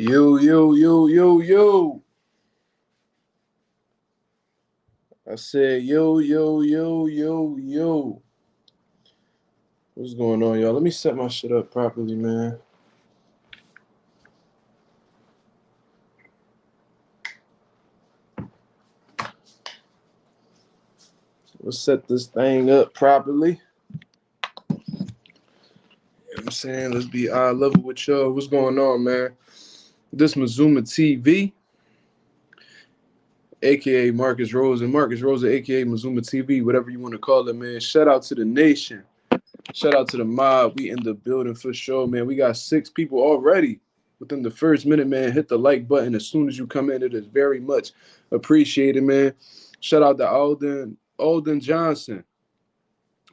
Yo, yo, yo, yo, yo. I said, yo, yo, yo, yo, yo. What's going on, y'all? Let me set my shit up properly, man. Let's set this thing up properly. You know what I'm saying? Let's be eye level with y'all. What's going on, man? This Mazuma TV, aka Marcus Rose, and Marcus Rose, aka Mazuma TV, whatever you want to call it, man. Shout out to the nation. Shout out to the mob. We in the building for sure, man. We got 6 people already within the first minute, man. Hit the like button as soon as you come in. It is very much appreciated, man. Shout out to Alden Johnson.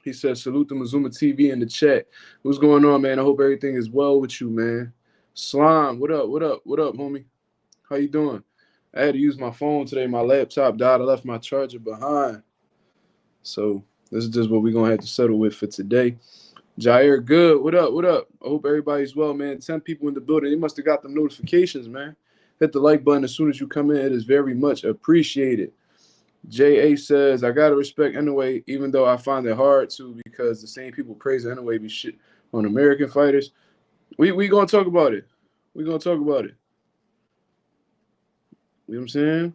He says, salute to Mazuma TV in the chat. What's going on, man? I hope everything is well with you, man. Slime, what up, homie? How you doing? I had to use my phone today. My laptop died. I left my charger behind. So this is just what we're going to have to settle with for today. Jair, good. What up? I hope everybody's well, man. 10 people in the building. They must have got them notifications, man. Hit the like button as soon as you come in. It is very much appreciated. J.A. says, I got to respect Inoue, even though I find it hard to because the same people praise Inoue be shit on American fighters. We going to talk about it. We going to talk about it. You know what I'm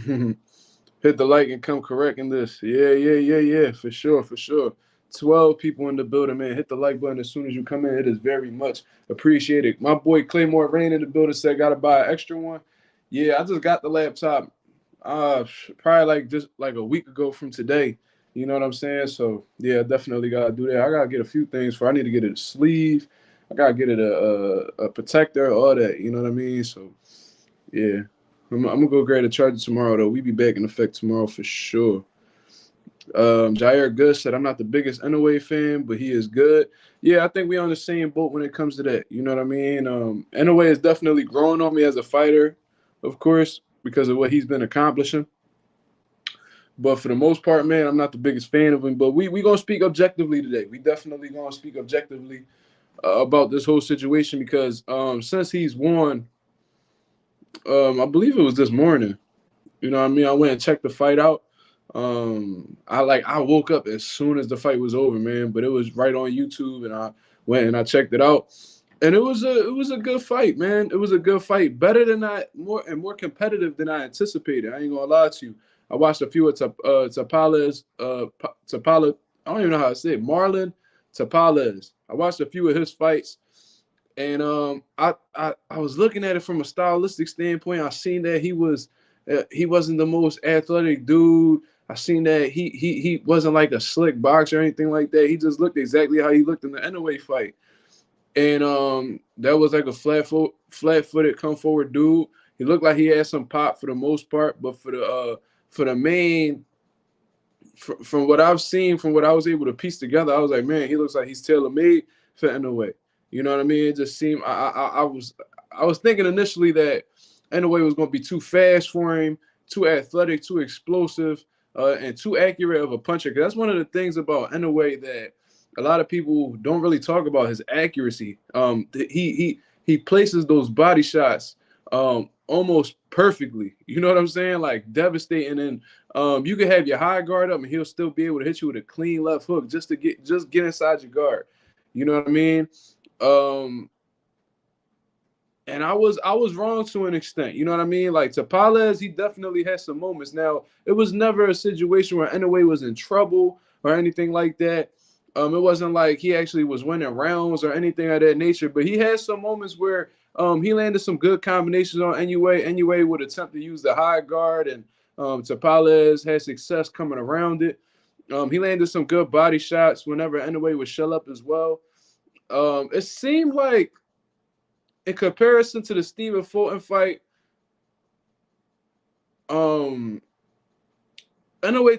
saying? Hit the like and come correct in this. Yeah. For sure. 12 people in the building, man. Hit the like button as soon as you come in. It is very much appreciated. My boy Claymore Rain in the building said, got to buy an extra one. Yeah, I just got the laptop probably like a week ago from today. You know what I'm saying? So, yeah, definitely got to do that. I got to get a few things for. I need to get it a sleeve. I got to get it a protector, all that. You know what I mean? So, yeah. I'm going to go grab a charger tomorrow, though. We be back in effect tomorrow for sure. Jair Good said, I'm not the biggest Inoue fan, but he is good. Yeah, I think we on the same boat when it comes to that. You know what I mean? Inoue is definitely growing on me as a fighter, of course, because of what he's been accomplishing. But for the most part, man, I'm not the biggest fan of him. But we going to speak objectively today. We definitely going to speak objectively about this whole situation because since he's won, I believe it was this morning. You know what I mean? I went and checked the fight out. I woke up as soon as the fight was over, man, but it was right on YouTube and I went and I checked it out. And it was a good fight, man. It was a good fight. Better than more competitive than I anticipated. I ain't gonna lie to you. I watched a few of Tapales, Tapales, I don't even know how to say it. Marlon Tapales. I watched a few of his fights. And I was looking at it from a stylistic standpoint. I seen that he wasn't the most athletic dude. I seen that he wasn't like a slick boxer or anything like that. He just looked exactly how he looked in the Inoue fight. And that was like a flat-footed, come forward dude. He looked like he had some pop for the most part, but for the main, from what I've seen, from what I was able to piece together, I was like, man, he looks like he's tailor-made for Inoue. You know what I mean? It just seemed I was thinking initially that Inoue was going to be too fast for him, too athletic, too explosive, and too accurate of a puncher. Because that's one of the things about Inoue that a lot of people don't really talk about, his accuracy. He places those body shots almost perfectly. You know what I'm saying? Like devastating. And you can have your high guard up, and he'll still be able to hit you with a clean left hook just to get inside your guard. You know what I mean? And I was wrong to an extent. You know what I mean? Like Tapales, he definitely had some moments. Now, it was never a situation where Inoue was in trouble or anything like that. It wasn't like he actually was winning rounds or anything of that nature. But he had some moments where he landed some good combinations on Inoue. Inoue would attempt to use the high guard, and Tapales had success coming around it. He landed some good body shots whenever Inoue would shell up as well. It seemed like, in comparison to the Stephen Fulton fight, Inoue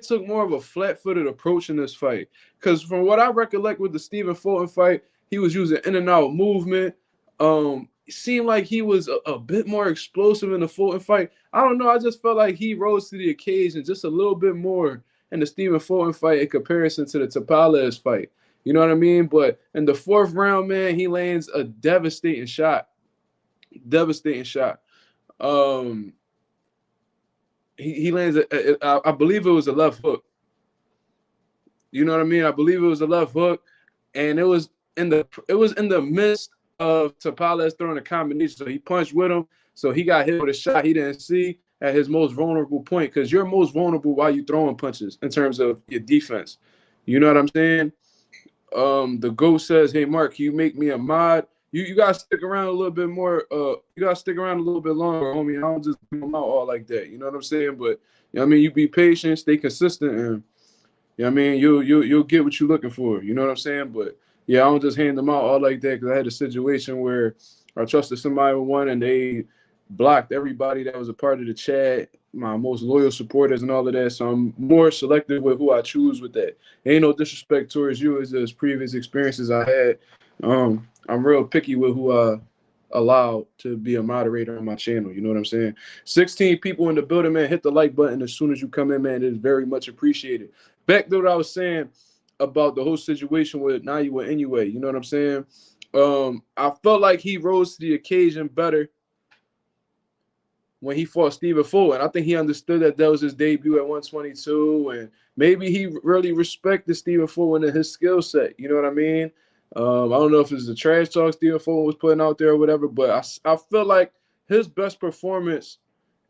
took more of a flat-footed approach in this fight. Because from what I recollect with the Stephen Fulton fight, he was using in and out movement. It seemed like he was a bit more explosive in the Fulton fight. I don't know. I just felt like he rose to the occasion just a little bit more in the Stephen Fulton fight in comparison to the Tapales fight. You know what I mean? But in the fourth round, man, he lands a devastating shot. Devastating shot. Um, he lands, I believe it was a left hook. You know what I mean? I believe it was a left hook, and it was in the midst of Tapales throwing a combination. So he punched with him. So he got hit with a shot he didn't see at his most vulnerable point, because you're most vulnerable while you throwing punches in terms of your defense. You know what I'm saying? The GOAT says, "Hey Mark, can you make me a mod? You gotta stick around a little bit more. You gotta stick around a little bit longer, homie. I don't just come out all like that. You know what I'm saying? But you know what I mean, you be patient, stay consistent, and you know what I mean, you'll get what you're looking for. You know what I'm saying? But yeah, I don't just hand them out all like that, because I had a situation where I trusted somebody with one and they blocked everybody that was a part of the chat, my most loyal supporters and all of that. So I'm more selective with who I choose with that. Ain't no disrespect towards you. It's just previous experiences I had. I'm real picky with who I allow to be a moderator on my channel. You know what I'm saying? 16 people in the building, man. Hit the like button as soon as you come in, man. It is very much appreciated. Back to what I was saying about the whole situation with Naoya anyway. You know what I'm saying? I felt like he rose to the occasion better when he fought Stephen Full, and I think he understood that was his debut at 122, and maybe he really respected Stephen Full and his skill set. You know what I mean? I don't know if it's the trash talk Stephen Full was putting out there or whatever, but I feel like his best performance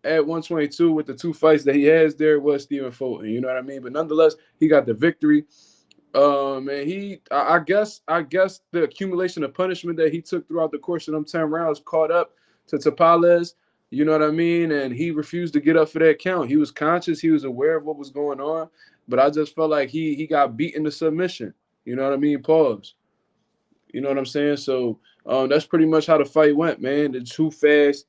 at 122 with the two fights that he has there was Stephen Fulton. You know what I mean? But nonetheless, he got the victory. And I guess the accumulation of punishment that he took throughout the course of them 10 rounds caught up to Tapales. You know what I mean? And he refused to get up for that count. He was conscious. He was aware of what was going on. But I just felt like he got beaten to submission. You know what I mean? Pause. You know what I'm saying? So that's pretty much how the fight went, man. They're too fast,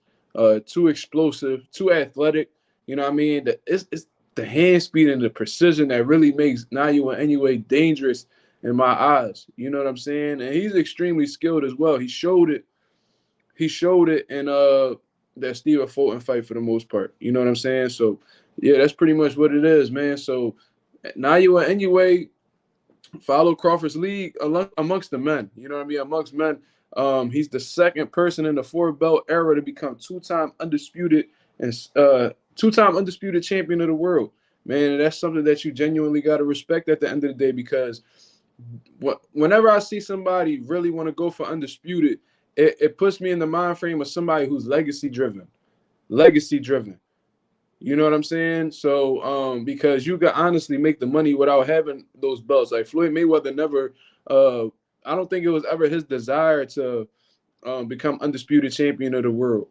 too explosive, too athletic. You know what I mean? It's the hand speed and the precision that really makes Naoya Inoue dangerous in my eyes. You know what I'm saying? And he's extremely skilled as well. He showed it. He showed it in that Stephen Fulton fight for the most part. You know what I'm saying? So yeah, that's pretty much what it is, man. So Naoya Inoue follow Crawford's lead amongst the men. You know what I mean? Amongst men, he's the second person in the four belt era to become two-time undisputed champion of the world. Man, and that's something that you genuinely got to respect at the end of the day, because whenever I see somebody really want to go for undisputed, it puts me in the mind frame of somebody who's legacy driven. Legacy driven. You know what I'm saying? So, because you can honestly make the money without having those belts. Like Floyd Mayweather never, I don't think it was ever his desire to become undisputed champion of the world.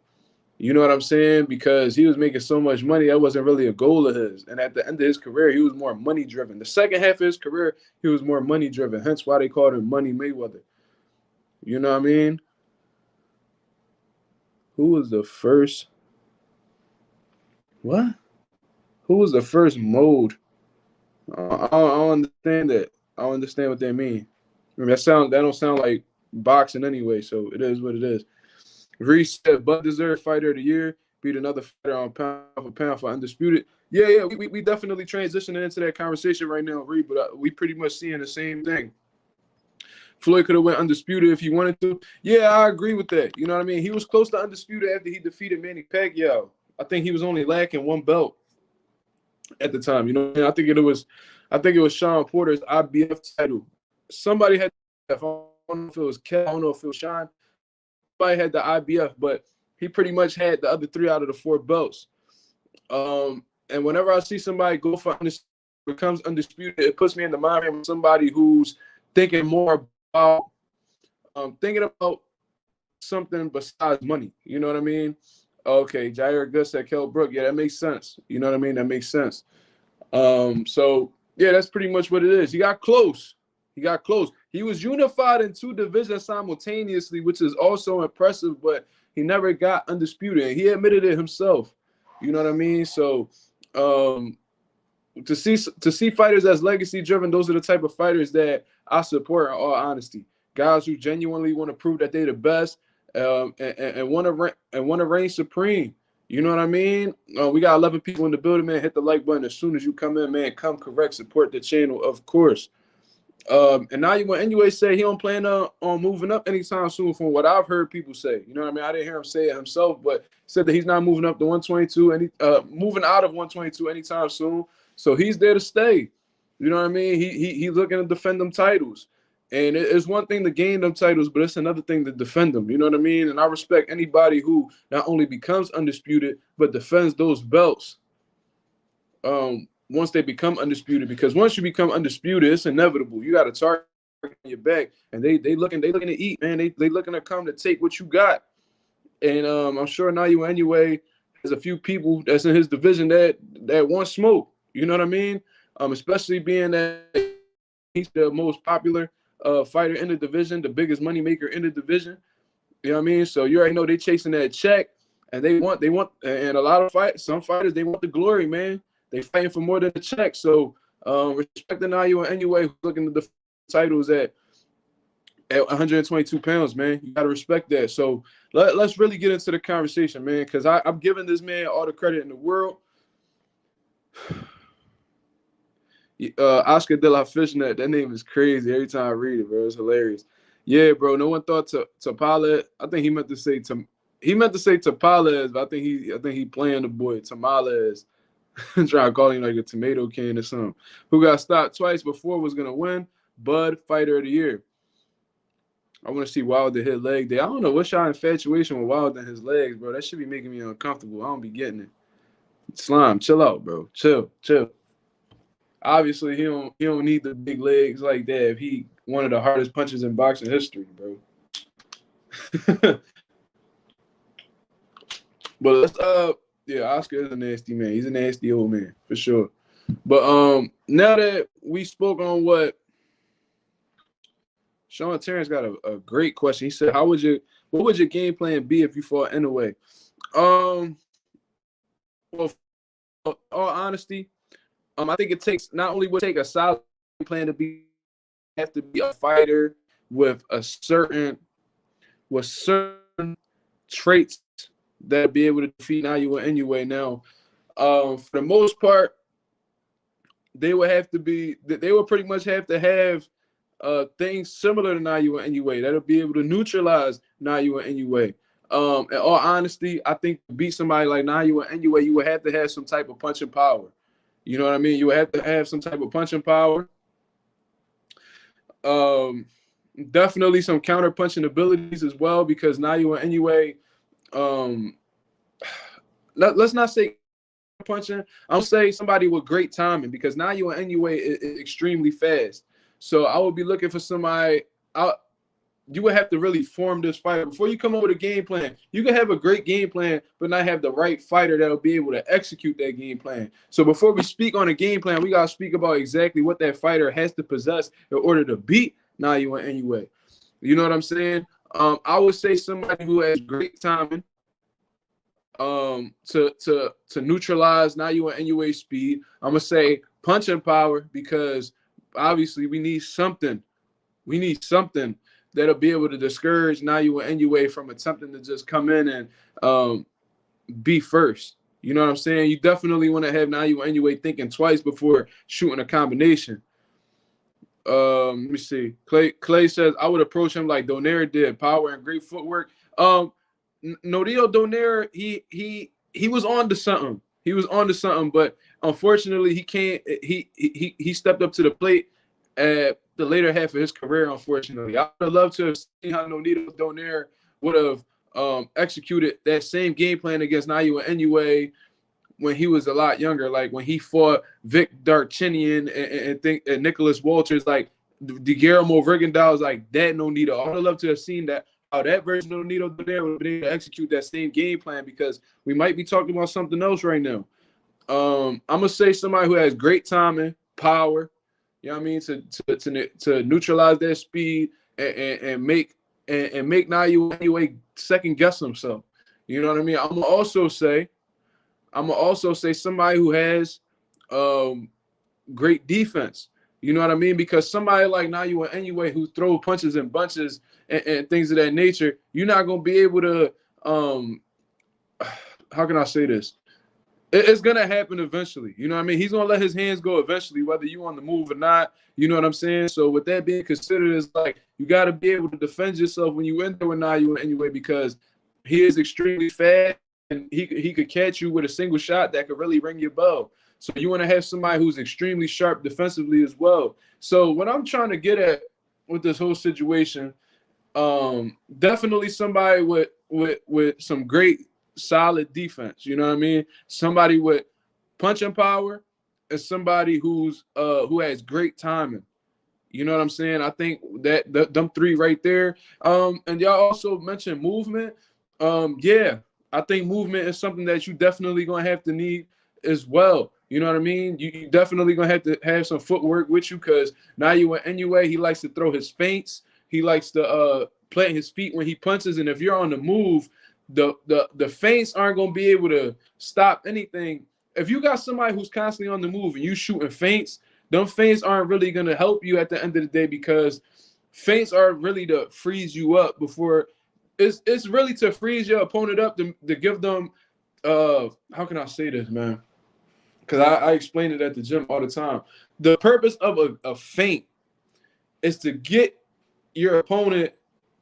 You know what I'm saying? Because he was making so much money, that wasn't really a goal of his. And at the end of his career, he was more money driven. The second half of his career, he was more money driven. Hence why they called him Money Mayweather. You know what I mean? Who was the first? What? Who was the first mode? I don't understand that. I don't understand what they mean. I mean, that don't sound like boxing anyway. So it is what it is. Reese said, "But deserved fighter of the year, beat another fighter on pound for undisputed." Yeah. We definitely transitioning into that conversation right now, Reed. But we pretty much seeing the same thing. Floyd could have went undisputed if he wanted to. Yeah, I agree with that. You know what I mean? He was close to undisputed after he defeated Manny Pacquiao. I think he was only lacking one belt at the time. You know, I think it was Sean Porter's IBF title. Somebody had, I don't know if it was Kel, I don't know if it was Sean. Somebody had the IBF, but he pretty much had the other three out of the four belts. And whenever I see somebody go for becomes undisputed, it puts me in the mind frame of somebody who's thinking more about something besides money. You know what I mean? Okay, Jair Gus said Kell Brook. Yeah, that makes sense. You know what I mean? That makes sense. So yeah, that's pretty much what it is. He got close. He was unified in two divisions simultaneously, which is also impressive, but he never got undisputed. And he admitted it himself. You know what I mean? So to see fighters as legacy driven, those are the type of fighters that I support in all honesty. Guys who genuinely want to prove that they're the best and want to reign supreme. You know what I mean? We got 11 people in the building, man. Hit the like button as soon as you come in, man. Come correct, support the channel, of course. And now you anyway say he don't plan on moving up anytime soon, from what I've heard people say. You know what I mean? I didn't hear him say it himself, but said that he's not moving up to 122 and moving out of 122 anytime soon. So he's there to stay. You know what I mean? He's looking to defend them titles. And it's one thing to gain them titles, but it's another thing to defend them. You know what I mean? And I respect anybody who not only becomes undisputed, but defends those belts. Once they become undisputed, because once you become undisputed, it's inevitable. You got a target on your back, and they looking to eat, man. They looking to come to take what you got. And I'm sure Naoya anyway has a few people that's in his division that want smoke. You know what I mean? Especially being that he's the most popular fighter in the division, the biggest money maker in the division. You know what I mean? So you already know they chasing that check, and they want, and a lot of some fighters, they want the glory, man. They fighting for more than the check. So respecting Naoya anyway, who's looking to the titles at 122 pounds, man. You gotta respect that. So let's really get into the conversation, man, because I'm giving this man all the credit in the world. Oscar de la Fishnet, that name is crazy. Every time I read it, bro, it's hilarious. Yeah, bro. No one thought Tapales. I think he meant to say Tapales, but I think he playing the boy Tamales. Trying to call him like a tomato can or something. Who got stopped twice before was gonna win Bud Fighter of the Year. I want to see Wilder hit leg day. I don't know what's y'all infatuation with Wilder and his legs, bro. That should be making me uncomfortable. I don't be getting it. Slime, chill out, bro. Chill. Obviously, he don't need the big legs like that if he one of the hardest punches in boxing history, bro. But let's yeah, Oscar is a nasty man. He's a nasty old man for sure. But now that we spoke on what Sean Terrence got a great question. He said, what would your game plan be if you fought Inoue? Well, in all honesty, I think it takes not only would take a solid plan to have to be a fighter with certain traits that be able to defeat Naoya anyway. Now, for the most part, they would pretty much have to have things similar to Naoya anyway. That'll be able to neutralize Naoya anyway. In all honesty, I think to beat somebody like Naoya anyway, you would have to have some type of punching power. You know what I mean? You would have to have some type of punching power. Definitely some counter punching abilities as well, because Naoya anyway, let's not say punching. I'll say somebody with great timing, because Naoya anyway is extremely fast. So I would be looking for somebody. You would have to really form this fighter before you come up with a game plan. You can have a great game plan, but not have the right fighter that'll be able to execute that game plan. So before we speak on a game plan, we gotta speak about exactly what that fighter has to possess in order to beat Naoya anyway. You know what I'm saying? I would say somebody who has great timing, to neutralize Naoya anyway speed. I'm gonna say punching power, because obviously we need something. We need something that'll be able to discourage Naoya anyway from attempting to just come in and be first. You know what I'm saying? You definitely want to have Naoya anyway thinking twice before shooting a combination. Let me see. Clay says I would approach him like Donaire did, power and great footwork. Nodeo Donaire, he was on to something. He was on to something, but unfortunately, he can't. He stepped up to the plate at the later half of his career. Unfortunately, I would love to have seen how Nodeo Donaire would have executed that same game plan against Naoya anyway when he was a lot younger, like when he fought Vic Darchinyan and Nicholas Walters, like the Guillermo Rigondeaux, like that Nonito. I would love to have seen that, how that version of Nonito there would have been able to execute that same game plan, because we might be talking about something else right now. I'm gonna say somebody who has great timing, power, you know what I mean, to neutralize their speed and make Naoya anyway second guess himself. You know what I mean? I'm gonna also say somebody who has great defense. You know what I mean? Because somebody like Naoya anyway, who throw punches and bunches and things of that nature, you're not gonna be able to how can I say this? It's gonna happen eventually. You know what I mean? He's gonna let his hands go eventually, whether you on the move or not. You know what I'm saying? So with that being considered, is like you got to be able to defend yourself when you enter with Naoya anyway, because he is extremely fast and he could catch you with a single shot that could really ring your bell. So you want to have somebody who's extremely sharp defensively as well. So what I'm trying to get at with this whole situation, definitely somebody with some great solid defense. You know what I mean? Somebody with punching power and somebody who has great timing. You know what I'm saying? I think that them three right there. And y'all also mentioned movement. Yeah, I think movement is something that you definitely gonna have to need as well. You know what I mean? You definitely gonna have to have some footwork with you, because now you anyway, he likes to throw his feints. He likes to plant his feet when he punches, and if you're on the move, the feints aren't gonna be able to stop anything. If you got somebody who's constantly on the move and you shooting feints, them feints aren't really gonna help you at the end of the day, because feints are really to freeze you up before it's really to freeze your opponent up to give them how can I say this, man? Because I explain it at the gym all the time. The purpose of a feint is to get your opponent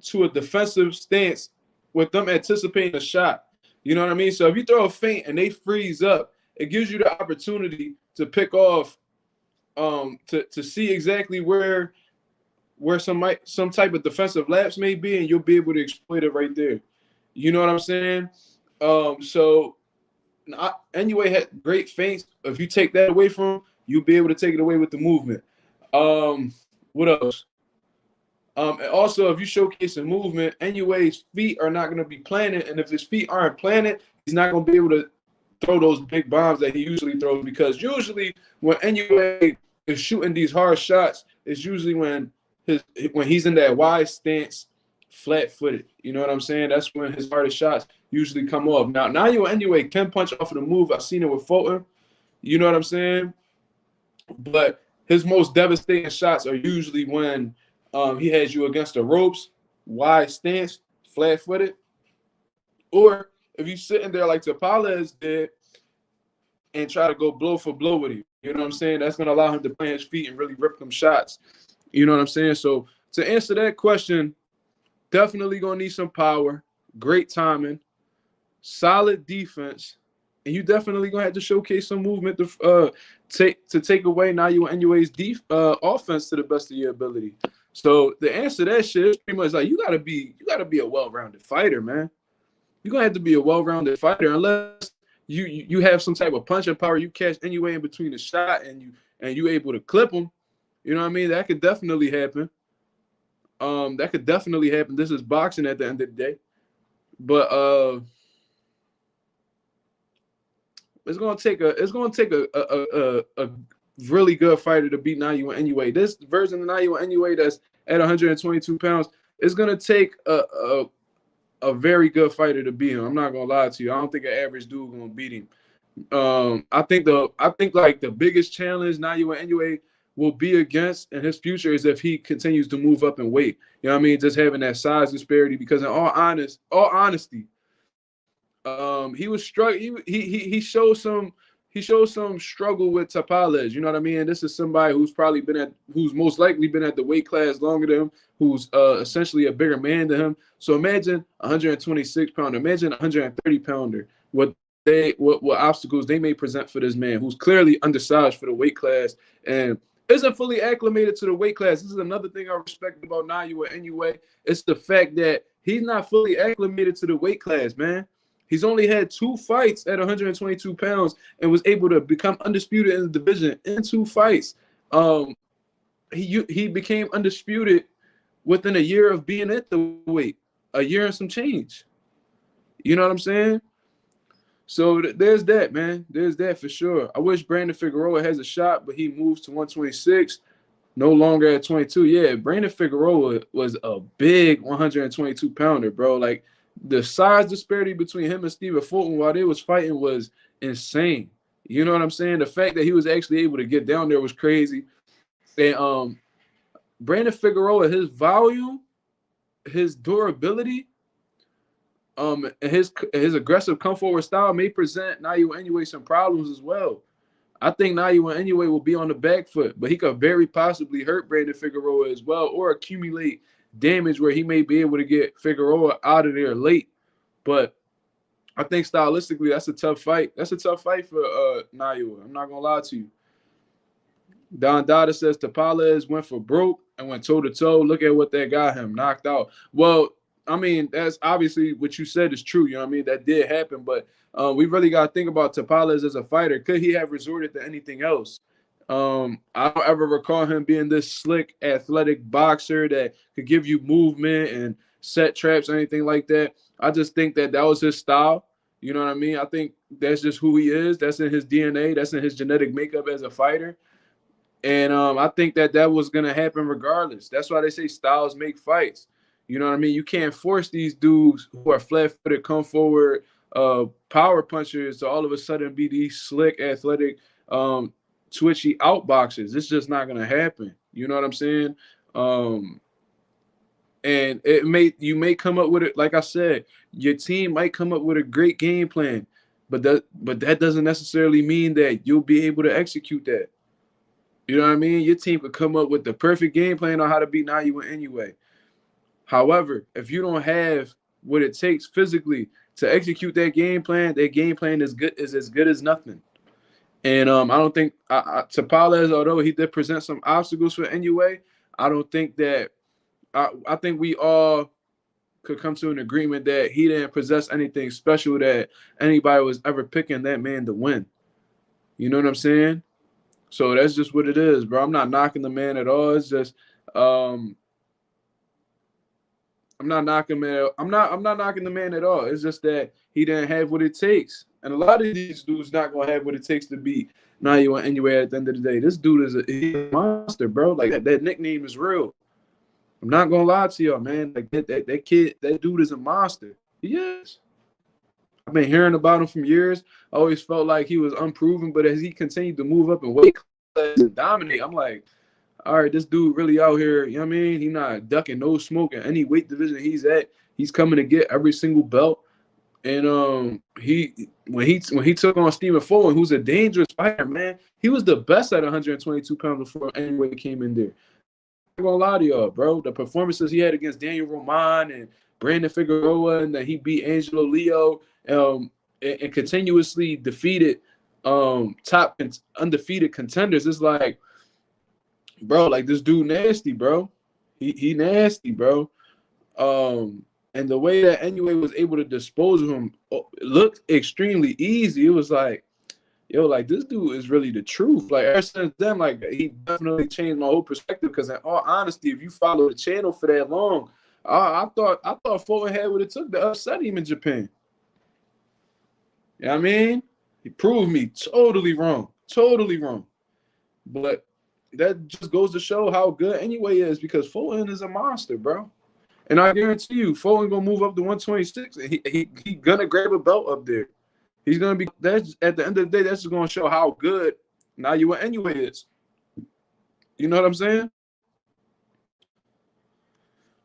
to a defensive stance with them anticipating a shot. You know what I mean? So if you throw a feint and they freeze up, it gives you the opportunity to pick off, to see exactly where some type of defensive lapse may be, and you'll be able to exploit it right there. You know what I'm saying? So Inoue had great feints. If you take that away from him, you'll be able to take it away with the movement. What else? And also, if you showcase a movement, Inoue's feet are not going to be planted, and if his feet aren't planted, he's not going to be able to throw those big bombs that he usually throws. Because usually, when Inoue is shooting these hard shots, it's usually when he's in that wide stance, flat-footed. You know what I'm saying? That's when his hardest shots usually come off. Now Inoue can punch off of the move. I've seen it with Fulton. You know what I'm saying? But his most devastating shots are usually when he has you against the ropes, wide stance, flat-footed. Or if you're sitting there like Tapales did and try to go blow for blow with him. You know what I'm saying? That's going to allow him to plant his feet and really rip them shots. You know what I'm saying? So to answer that question, definitely going to need some power, great timing, solid defense, and you definitely going to have to showcase some movement to take away Naoya Inoue's offense to the best of your ability. So the answer to that shit is pretty much like you gotta be a well-rounded fighter, man. You're gonna have to be a well-rounded fighter, unless you have some type of punching power. You catch Inoue in between the shot and you able to clip him. You know what I mean? That could definitely happen. That could definitely happen. This is boxing at the end of the day. But it's gonna take a really good fighter to beat Naoya Inoue. This version of Naoya Inoue that's at 122 pounds is gonna take a very good fighter to beat him. I'm not gonna lie to you. I don't think an average dude gonna beat him. I think like the biggest challenge Naoya Inoue will be against in his future is if he continues to move up in weight. You know what I mean? Just having that size disparity. Because in all honesty, he was struggling. He showed some struggle with Tapales. You know what I mean? This is somebody who's most likely been at the weight class longer than him, who's essentially a bigger man than him. So imagine 126 pounder, imagine 130 pounder. What obstacles they may present for this man, who's clearly undersized for the weight class and isn't fully acclimated to the weight class. This is another thing I respect about Naoya Inoue. It's the fact that he's not fully acclimated to the weight class, man. He's only had 2 fights at 122 pounds and was able to become undisputed in the division in 2 fights. He became undisputed within a year of being at the weight, a year and some change. You know what I'm saying? So there's that, man. There's that for sure. I wish Brandon Figueroa has a shot, but he moves to 126, no longer at 22. Yeah, Brandon Figueroa was a big 122 pounder, bro. Like, the size disparity between him and Stephen Fulton while they was fighting was insane. You know what I'm saying? The fact that he was actually able to get down there was crazy. And Brandon Figueroa, his volume, his durability, his aggressive come forward style may present Naoya Inoue some problems as well. I think Naoya Inoue will be on the back foot, but he could very possibly hurt Brandon Figueroa as well, or accumulate damage where he may be able to get Figueroa out of there late. But I think stylistically, that's a tough fight. That's a tough fight for Naoya. I'm not gonna lie to you. Don Dada says Tapales went for broke and went toe to toe. Look at what that got him knocked out. Well, I mean, that's obviously what you said is true. You know what I mean? That did happen, but we really got to think about Tapales as a fighter. Could he have resorted to anything else? I don't ever recall him being this slick, athletic boxer that could give you movement and set traps or anything like that. I just think that that was his style. You know what I mean? I think that's just who he is. That's in his DNA. That's in his genetic makeup as a fighter. And I think that that was going to happen regardless. That's why they say styles make fights. You know what I mean? You can't force these dudes who are flat-footed, come forward, power punchers to all of a sudden be these slick, athletic, twitchy outboxers. It's just not going to happen. You know what I'm saying? And you may come up with it. Like I said, your team might come up with a great game plan, but that doesn't necessarily mean that you'll be able to execute that. You know what I mean? Your team could come up with the perfect game plan on how to beat Naoya Inoue. However, if you don't have what it takes physically to execute that game plan is as good as nothing. And I don't think Tapales, although he did present some obstacles for Inoue, I don't think that I think we all could come to an agreement that he didn't possess anything special that anybody was ever picking that man to win. You know what I'm saying? So that's just what it is, bro. I'm not knocking the man at all. It's just I'm not knocking man. I'm not knocking the man at all. It's just that he didn't have what it takes. And a lot of these dudes not gonna have what it takes to beat Naoya Inoue at the end of the day. This dude is a monster, bro. Like that nickname is real. I'm not gonna lie to y'all, man. Like that kid, that dude is a monster. He is. I've been hearing about him from years. I always felt like he was unproven, but as he continued to move up and weight class and dominate, I'm like, all right, this dude really out here. You know what I mean? He's not ducking no smoke in any weight division he's at. He's coming to get every single belt. And when he took on Stephen Fulton, who's a dangerous fighter, man, he was the best at 122 pounds before anybody came in there. I'm gonna lie to y'all, bro. The performances he had against Daniel Roman and Brandon Figueroa, and that he beat Angelo Leo, and continuously defeated top undefeated contenders. It's like, bro, like this dude nasty, bro. He nasty, bro. And the way that Inoue was able to dispose of him looked extremely easy. It was like, yo, like this dude is really the truth. Like ever since then, like he definitely changed my whole perspective. Because in all honesty, if you follow the channel for that long, I thought Fulton had what it took to upset him in Japan. You know what I mean? He proved me totally wrong. Totally wrong. But that just goes to show how good Inoue is, because Fulton is a monster, bro. And I guarantee you, Fulton gonna move up to 126, and he gonna grab a belt up there. He's gonna be. That's at the end of the day. That's just gonna show how good Naoya Inoue is. You know what I'm saying?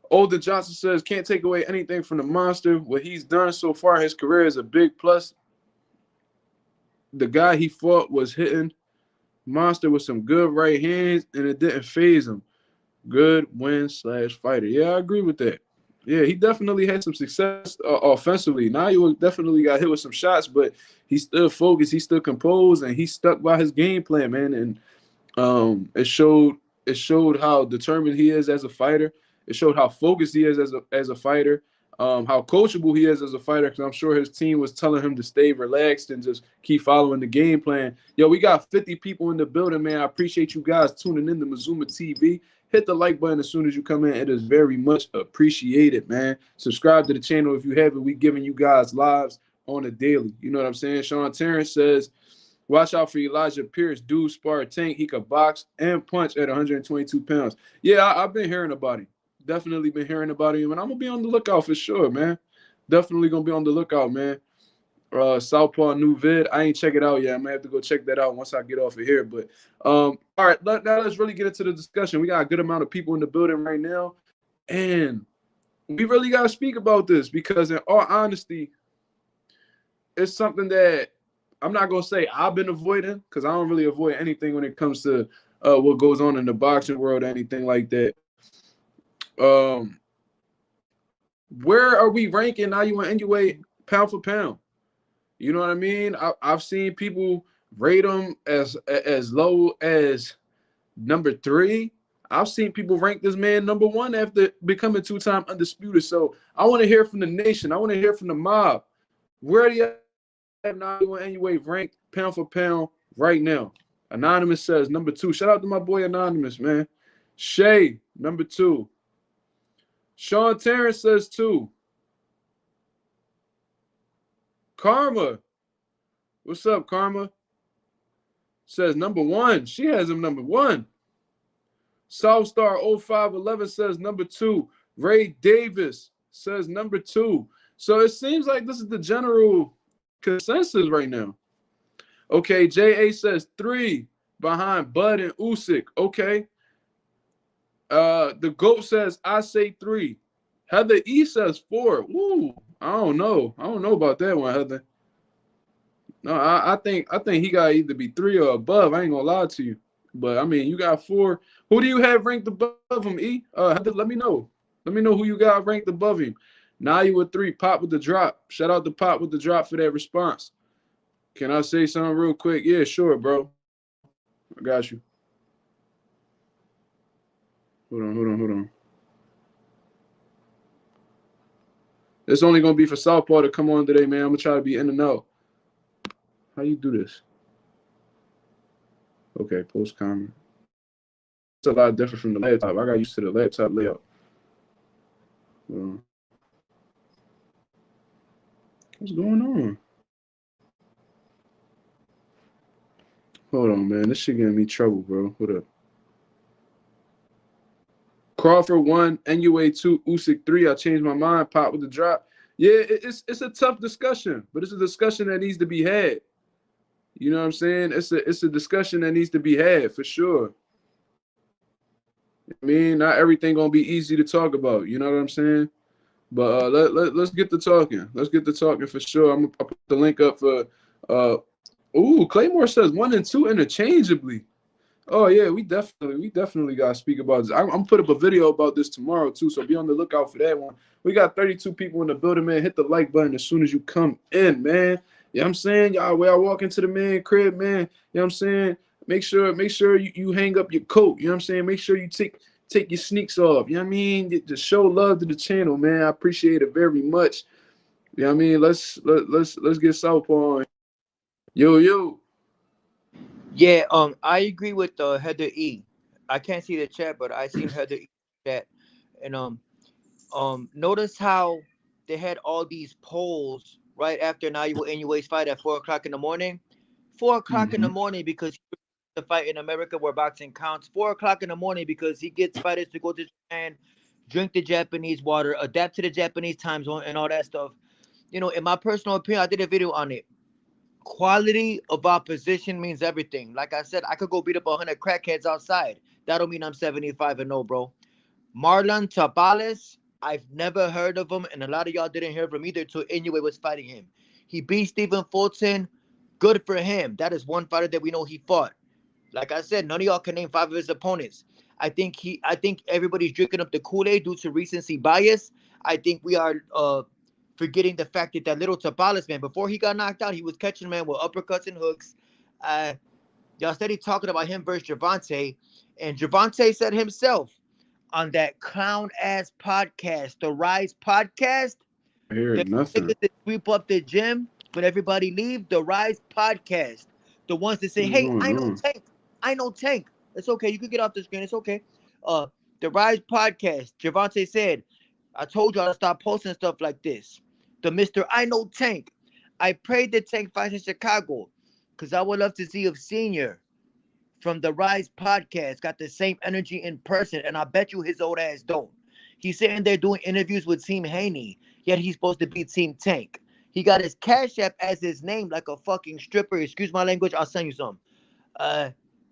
Olden Johnson says, can't take away anything from the monster. What he's done so far in his career is a big plus. The guy he fought was hitting monster with some good right hands, and it didn't phase him. Good win/fighter. Yeah, I agree with that. Yeah, he definitely had some success offensively. Naoya definitely got hit with some shots, but he still focused, he still composed, and he stuck by his game plan, man. And it showed how determined he is as a fighter. It showed how focused he is as a fighter. How coachable he is as a fighter, because I'm sure his team was telling him to stay relaxed and just keep following the game plan. Yo, we got 50 people in the building, man. I appreciate you guys tuning in to Mazuma TV. Hit the like button as soon as you come in. It is very much appreciated, man. Subscribe to the channel if you haven't. We giving you guys lives on a daily. You know what I'm saying? Sean Terrence says, watch out for Elijah Pierce. Dude spar tank. He could box and punch at 122 pounds. Yeah, I've been hearing about him. Definitely been hearing about him, and I'm gonna be on the lookout for sure, man. Definitely gonna be on the lookout, man. Southpaw new vid. I ain't check it out yet. I'm gonna have to go check that out once I get off of here. But all right, now let's really get into the discussion. We got a good amount of people in the building right now, and we really got to speak about this because, in all honesty, it's something that I'm not going to say I've been avoiding because I don't really avoid anything when it comes to what goes on in the boxing world or anything like that. Um, where are we ranking Inoue pound for pound? You know what I mean? I've seen people rate him as low as number 3. I've seen people rank this man number 1 after becoming 2-time undisputed. So I want to hear from the nation. I want to hear from the mob. Where do you have Inoue ranked pound for pound right now? Anonymous says number 2. Shout out to my boy Anonymous, man. Shay, number 2. Sean Terrence says 2. Karma, what's up, Karma? Says number 1. She has him number 1. Southstar 0511 says number 2. Ray Davis says number 2. So it seems like this is the general consensus right now. Okay, JA says 3 behind Bud and Usyk. Okay. The GOAT says I say 3. Heather E says 4. Woo. I don't know about that one, Heather. No, I think he got to either be 3 or above. I ain't gonna lie to you. But I mean, you got 4. Who do you have ranked above him, E? Heather, let me know. Let me know who you got ranked above him. Now you with 3. Pop with the drop. Shout out to Pop with the drop for that response. Can I say something real quick? Yeah, sure, bro. I got you. Hold on. It's only gonna be for Southpaw to come on today, man. I'm gonna try to be in and out. How you do this? Okay, post comment. It's a lot different from the laptop. I got used to the laptop layout. What's going on? Hold on, man. This shit giving me trouble, bro. Hold up. Crawford 1, Inoue 2, Usyk 3. I changed my mind. Pop with the drop. Yeah, it's a tough discussion, but it's a discussion that needs to be had. You know what I'm saying? It's a discussion that needs to be had for sure. I mean, not everything gonna be easy to talk about. You know what I'm saying? But let's get to talking. Let's get to talking for sure. I'll put the link up for. Claymore says 1 and 2 interchangeably. Oh yeah, we definitely gotta speak about this. I'm put up a video about this tomorrow too, so be on the lookout for that one. We got 32 people in the building, man. Hit the like button as soon as you come in, man. You know what I'm saying? Y'all, when I walk into the man crib, man, you know what I'm saying? Make sure you hang up your coat. You know what I'm saying? Make sure you take your sneaks off. You know what I mean? Just show love to the channel, man. I appreciate it very much. You know what I mean? Let's get Southpaw on. Yo. Yeah, I agree with Heather E. I can't see the chat, but I seen Heather E chat. And notice how they had all these polls right after Inoue's fight at 4 o'clock in the morning. 4 o'clock in the morning because the fight in America where boxing counts. 4 o'clock in the morning because he gets fighters to go to Japan, drink the Japanese water, adapt to the Japanese time zone, and all that stuff. You know, in my personal opinion, I did a video on it. Quality of opposition means everything. Like I said, I could go beat up 100 crackheads outside. That don't mean I'm 75 and 0, bro. Inoue-Tapales, I've never heard of him, and a lot of y'all didn't hear of him either until Inoue was fighting him. He beat Stephen Fulton. Good for him. That is one fighter that we know he fought. Like I said, none of y'all can name 5 of his opponents. I think everybody's drinking up the Kool-Aid due to recency bias. I think we are forgetting the fact that little Tapales, man, before he got knocked out, he was catching man with uppercuts and hooks. Y'all steady talking about him versus Gervonta, and Gervonta said himself on that clown ass podcast, the Rise podcast, I hear the nothing. niggas that sweep up the gym when everybody leave, the Rise podcast, the ones that say, What's "Hey, going I know on? Tank. It's okay, you can get off the screen. It's okay." The Rise podcast, Gervonta said, "I told y'all to stop posting stuff like this." The Mr. I know Tank. I prayed that Tank fights in Chicago because I would love to see if Senior from the Rise podcast got the same energy in person, and I bet you his old ass don't. He's sitting there doing interviews with Team Haney, yet he's supposed to be Team Tank. He got his Cash App as his name like a fucking stripper. Excuse my language, I'll send you some.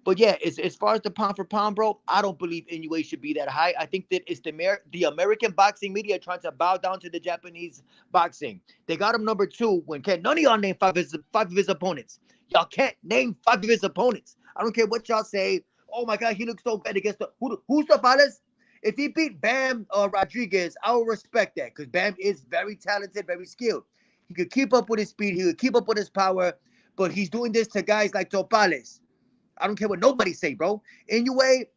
But yeah, as far as the pound for pound, bro, I don't believe Inoue should be that high. I think that it's the American boxing media trying to bow down to the Japanese boxing. They got him number two when can't none of y'all name five of his opponents. Y'all can't name five of his opponents. I don't care what y'all say. Oh my God, he looks so bad against who's Tapales? If he beat Bam Rodriguez, I will respect that because Bam is very talented, very skilled. He could keep up with his speed. He could keep up with his power. But he's doing this to guys like Topales. I don't care what nobody say, bro. Anyway,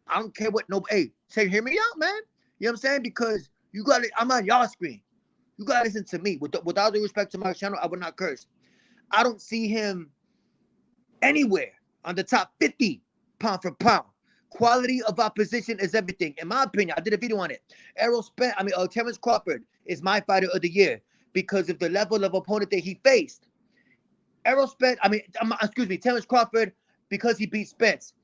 I don't care what nobody. Hey, say, hear me out, man. You know what I'm saying? Because you got it. I'm on y'all screen. You got to listen to me. With all due respect to my channel, I would not curse. I don't see him anywhere on the top 50 pound for pound. Quality of opposition is everything. In my opinion, I did a video on it. Terrence Crawford is my fighter of the year because of the level of opponent that he faced. Terrence Crawford because he beat Spence.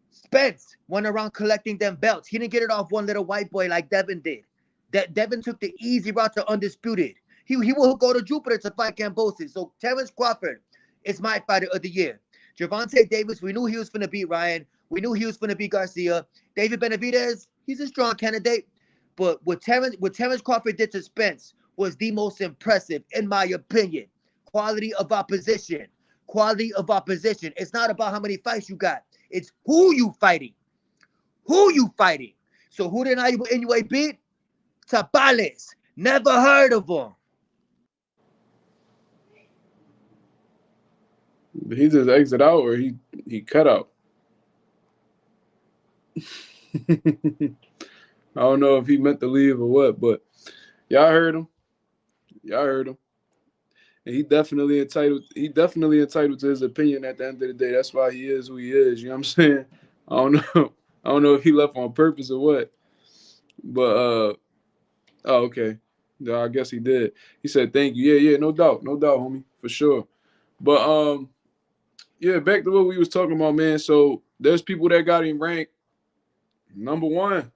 Spence went around collecting them belts. He didn't get it off one little white boy like Devin did. Devin took the easy route to undisputed. He will go to Jupiter to fight Cambosis. So Terrence Crawford is my fighter of the year. Gervonta Davis, we knew he was going to beat Ryan. We knew he was going to beat Garcia. David Benavidez, he's a strong candidate. But what Terrence Crawford did to Spence was the most impressive, in my opinion. Quality of opposition. Quality of opposition. It's not about how many fights you got. It's who you fighting. Who you fighting. So who did Inoue beat? Tapales. Never heard of him. He just exit out or he cut out. I don't know if he meant to leave or what, but y'all heard him. Y'all heard him. And he definitely entitled to his opinion at the end of the day. That's why he is who he is. You know what I'm saying? I don't know. I don't know if he left on purpose or what. But oh, okay. No, I guess he did. He said thank you. Yeah, no doubt, homie, for sure. But yeah, back to what we was talking about, man. So there's people that got him ranked number one.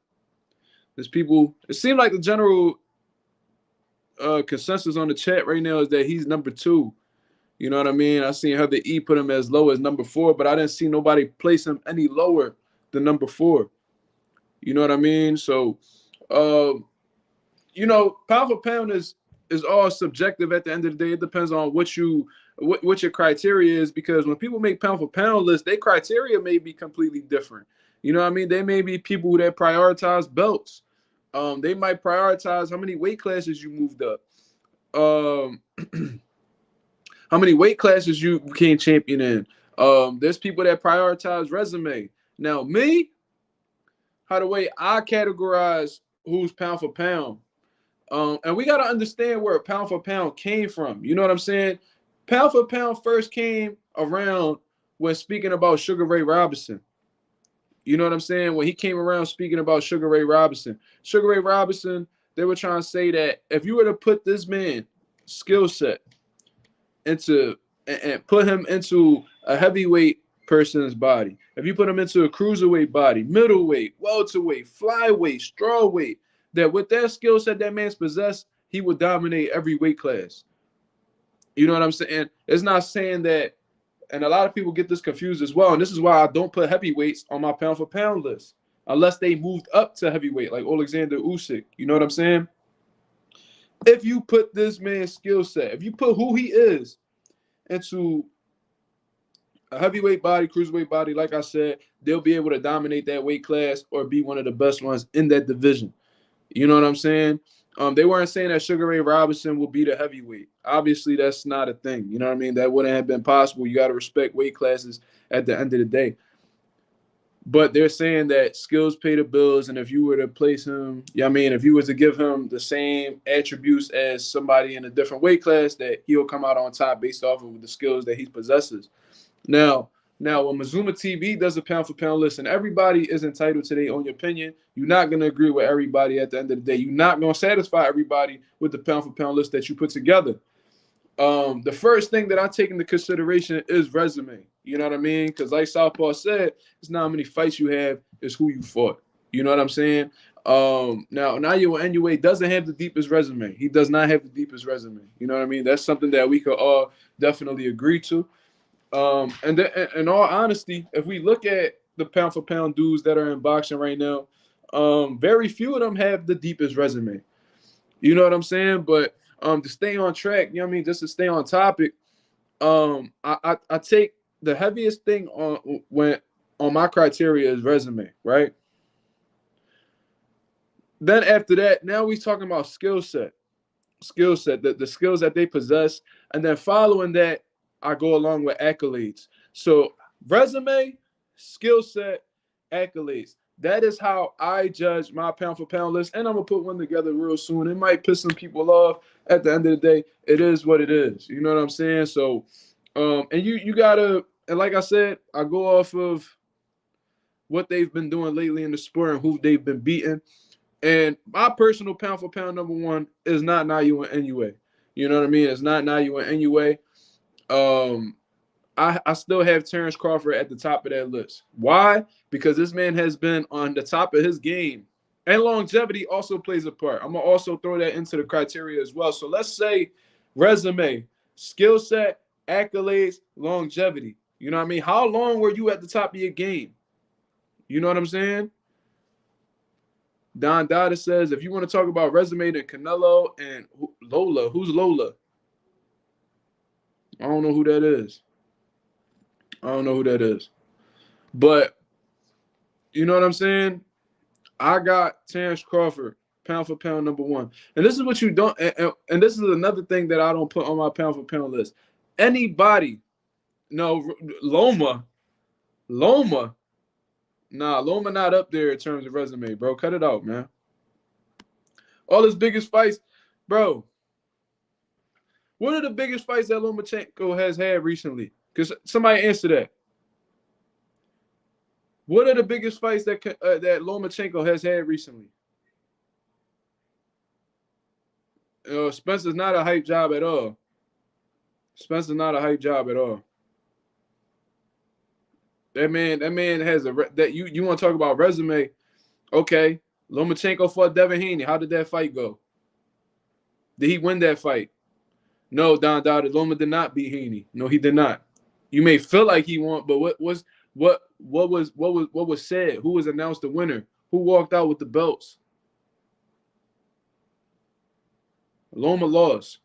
There's people. It seemed like the general consensus on the chat right now is that he's number two. You know what I mean? I seen Heather E put him as low as number 4, but I didn't see nobody place him any lower than number 4. You know what I mean? So, you know, pound for pound is all subjective at the end of the day. It depends on what your criteria is, because when people make pound for pound lists, their criteria may be completely different. You know what I mean? They may be people that prioritize belts. They might prioritize how many weight classes you moved up. How many weight classes you became champion in. There's people that prioritize resume. Now, me, how the way I categorize who's pound for pound. And we got to understand where pound for pound came from. You know what I'm saying? Pound for pound first came around when speaking about Sugar Ray Robinson. You know what I'm saying? When he came around speaking about Sugar Ray Robinson. Sugar Ray Robinson, they were trying to say that if you were to put this man skill set into and put him into a heavyweight person's body, if you put him into a cruiserweight body, middleweight, welterweight, flyweight, strawweight, that with that skill set that man's possessed, he would dominate every weight class. You know what I'm saying? It's not saying that, and a lot of people get this confused as well, and this is why I don't put heavyweights on my pound for pound list unless they moved up to heavyweight, like Alexander Usyk. You know what I'm saying? If you put this man's skill set, if you put who he is into a heavyweight body, cruiserweight body, like I said, they'll be able to dominate that weight class or be one of the best ones in that division. You know what I'm saying? They weren't saying that Sugar Ray Robinson will be the heavyweight. Obviously, that's not a thing. You know what I mean? That wouldn't have been possible. You got to respect weight classes at the end of the day. But they're saying that skills pay the bills, and if you were to place him, if you were to give him the same attributes as somebody in a different weight class, that he'll come out on top based off of the skills that he possesses. Now, when Mazuma TV does a pound for pound list, and everybody is entitled to their own opinion, you're not going to agree with everybody at the end of the day. You're not going to satisfy everybody with the pound for pound list that you put together. The first thing that I take into consideration is resume. You know what I mean? Because like Southpaw said, it's not how many fights you have, it's who you fought. You know what I'm saying? Now Inoue doesn't have the deepest resume. He does not have the deepest resume. You know what I mean? That's something that we could all definitely agree to. And then, in all honesty, if we look at the pound for pound dudes that are in boxing right now, very few of them have the deepest resume. You know what I'm saying? But to stay on track, you know what I mean, just to stay on topic, I take the heaviest thing on my criteria is resume, right? Then after that, now we talking about skill set, the skills that they possess, and then following that, I go along with accolades. So resume, skill set, accolades. That is how I judge my pound for pound list, and I'm gonna put one together real soon. It might piss some people off. At the end of the day, it is what it is. You know what I'm saying? So, and you gotta, and like I said, I go off of what they've been doing lately in the sport and who they've been beating. And my personal pound for pound number one is not Naoya Inoue. You know what I mean? It's not Naoya Inoue. I still have Terrence Crawford at the top of that list. Why? Because this man has been on the top of his game. And longevity also plays a part. I'm going to also throw that into the criteria as well. So let's say resume, skill set, accolades, longevity. You know what I mean? How long were you at the top of your game? You know what I'm saying? Don Dada says, if you want to talk about resume, then Canelo and Lola. Who's Lola? I don't know who that is. But you know what I'm saying? I got Terrence Crawford, pound for pound number one. And this is what you don't, and this is another thing that I don't put on my pound for pound list. Anybody, no, Loma. Nah, Loma not up there in terms of resume, bro. Cut it out, man. All his biggest fights, bro. What are the biggest fights that Lomachenko has had recently? Because somebody answer that. What are the biggest fights that Lomachenko has had recently? Spencer's not a hype job at all. That man has you want to talk about resume? Okay, Lomachenko fought Devin Haney. How did that fight go? Did he win that fight? No, Don Dada. Loma did not beat Haney. No, he did not. You may feel like he won, but what was said? Who was announced the winner? Who walked out with the belts? Loma lost.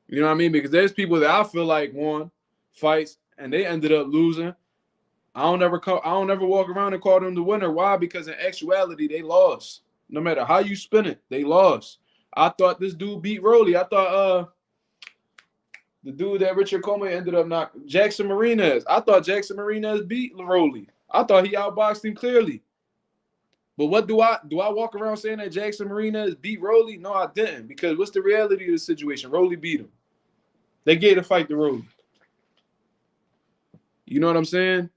You know what I mean? Because there's people that I feel like won fights and they ended up losing. I don't ever walk around and call them the winner. Why? Because in actuality, they lost. No matter how you spin it, they lost. I thought this dude beat Rolly. I thought the dude that Richard Coleman ended up knocking, Jackson Marinez. I thought Jackson Marinez beat Rolly. I thought he outboxed him clearly. But what do I walk around saying that Jackson Marinez beat Rolly? No, I didn't. Because what's the reality of the situation? Rolly beat him. They gave the fight to Rolly. You know what I'm saying?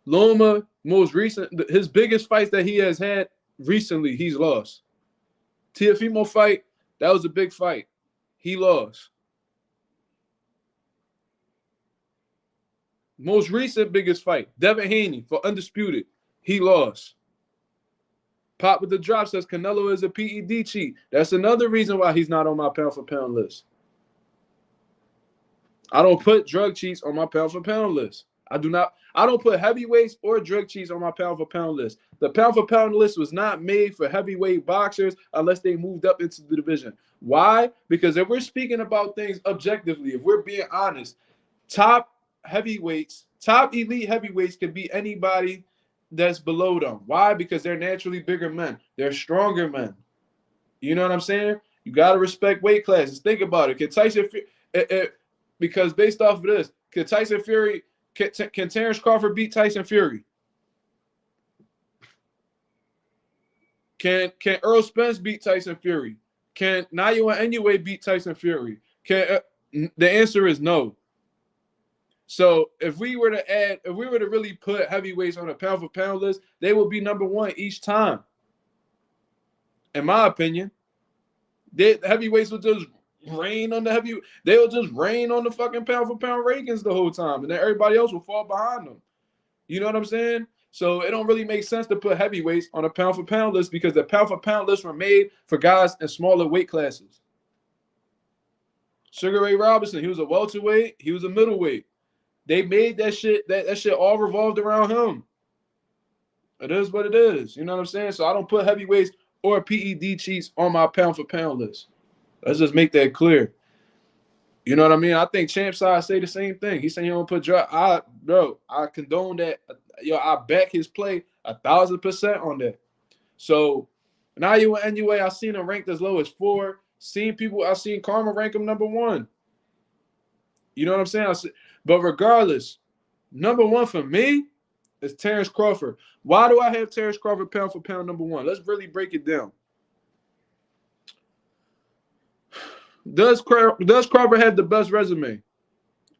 Loma, most recent, his biggest fights that he has had recently, he's lost. Teofimo fight, that was a big fight. He lost. Most recent biggest fight, Devin Haney for Undisputed. He lost. Pop with the drop says Canelo is a PED cheat. That's another reason why he's not on my pound for pound list. I don't put drug cheats on my pound for pound list. I don't put heavyweights or drug cheats on my pound for pound list. The pound for pound list was not made for heavyweight boxers unless they moved up into the division. Why? Because if we're speaking about things objectively, if we're being honest, top elite heavyweights can be anybody that's below them. Why? Because they're naturally bigger men. They're stronger men. You know what I'm saying? You got to respect weight classes. Think about it. Can Tyson because based off of this, can Terrence Crawford beat Tyson Fury? Can Earl Spence beat Tyson Fury? Can Naoya Inoue beat Tyson Fury? The answer is no. So if we were to really put heavyweights on a pound for pound list, they will be number one each time. In my opinion, the heavyweights will just reign on they'll just reign on the fucking pound for pound rankings the whole time, and then everybody else will fall behind them. You know what I'm saying? So it don't really make sense to put heavyweights on a pound for pound list because the pound for pound lists were made for guys in smaller weight classes. Sugar Ray Robinson, he was a welterweight. He was a middleweight. They made that shit. That shit all revolved around him. It is what it is. You know what I'm saying? So I don't put heavyweights or PED cheats on my pound for pound list. Let's just make that clear. You know what I mean? I think Champ Side say the same thing. He's saying he don't put drop. I condone that. Yo, I back his play 1,000% on that. So now you in NUA, I seen him ranked as low as 4. I seen Karma rank him number 1. You know what I'm saying? But regardless, number 1 for me is Terrence Crawford. Why do I have Terrence Crawford pound for pound number 1? Let's really break it down. Does Crawford have the best resume?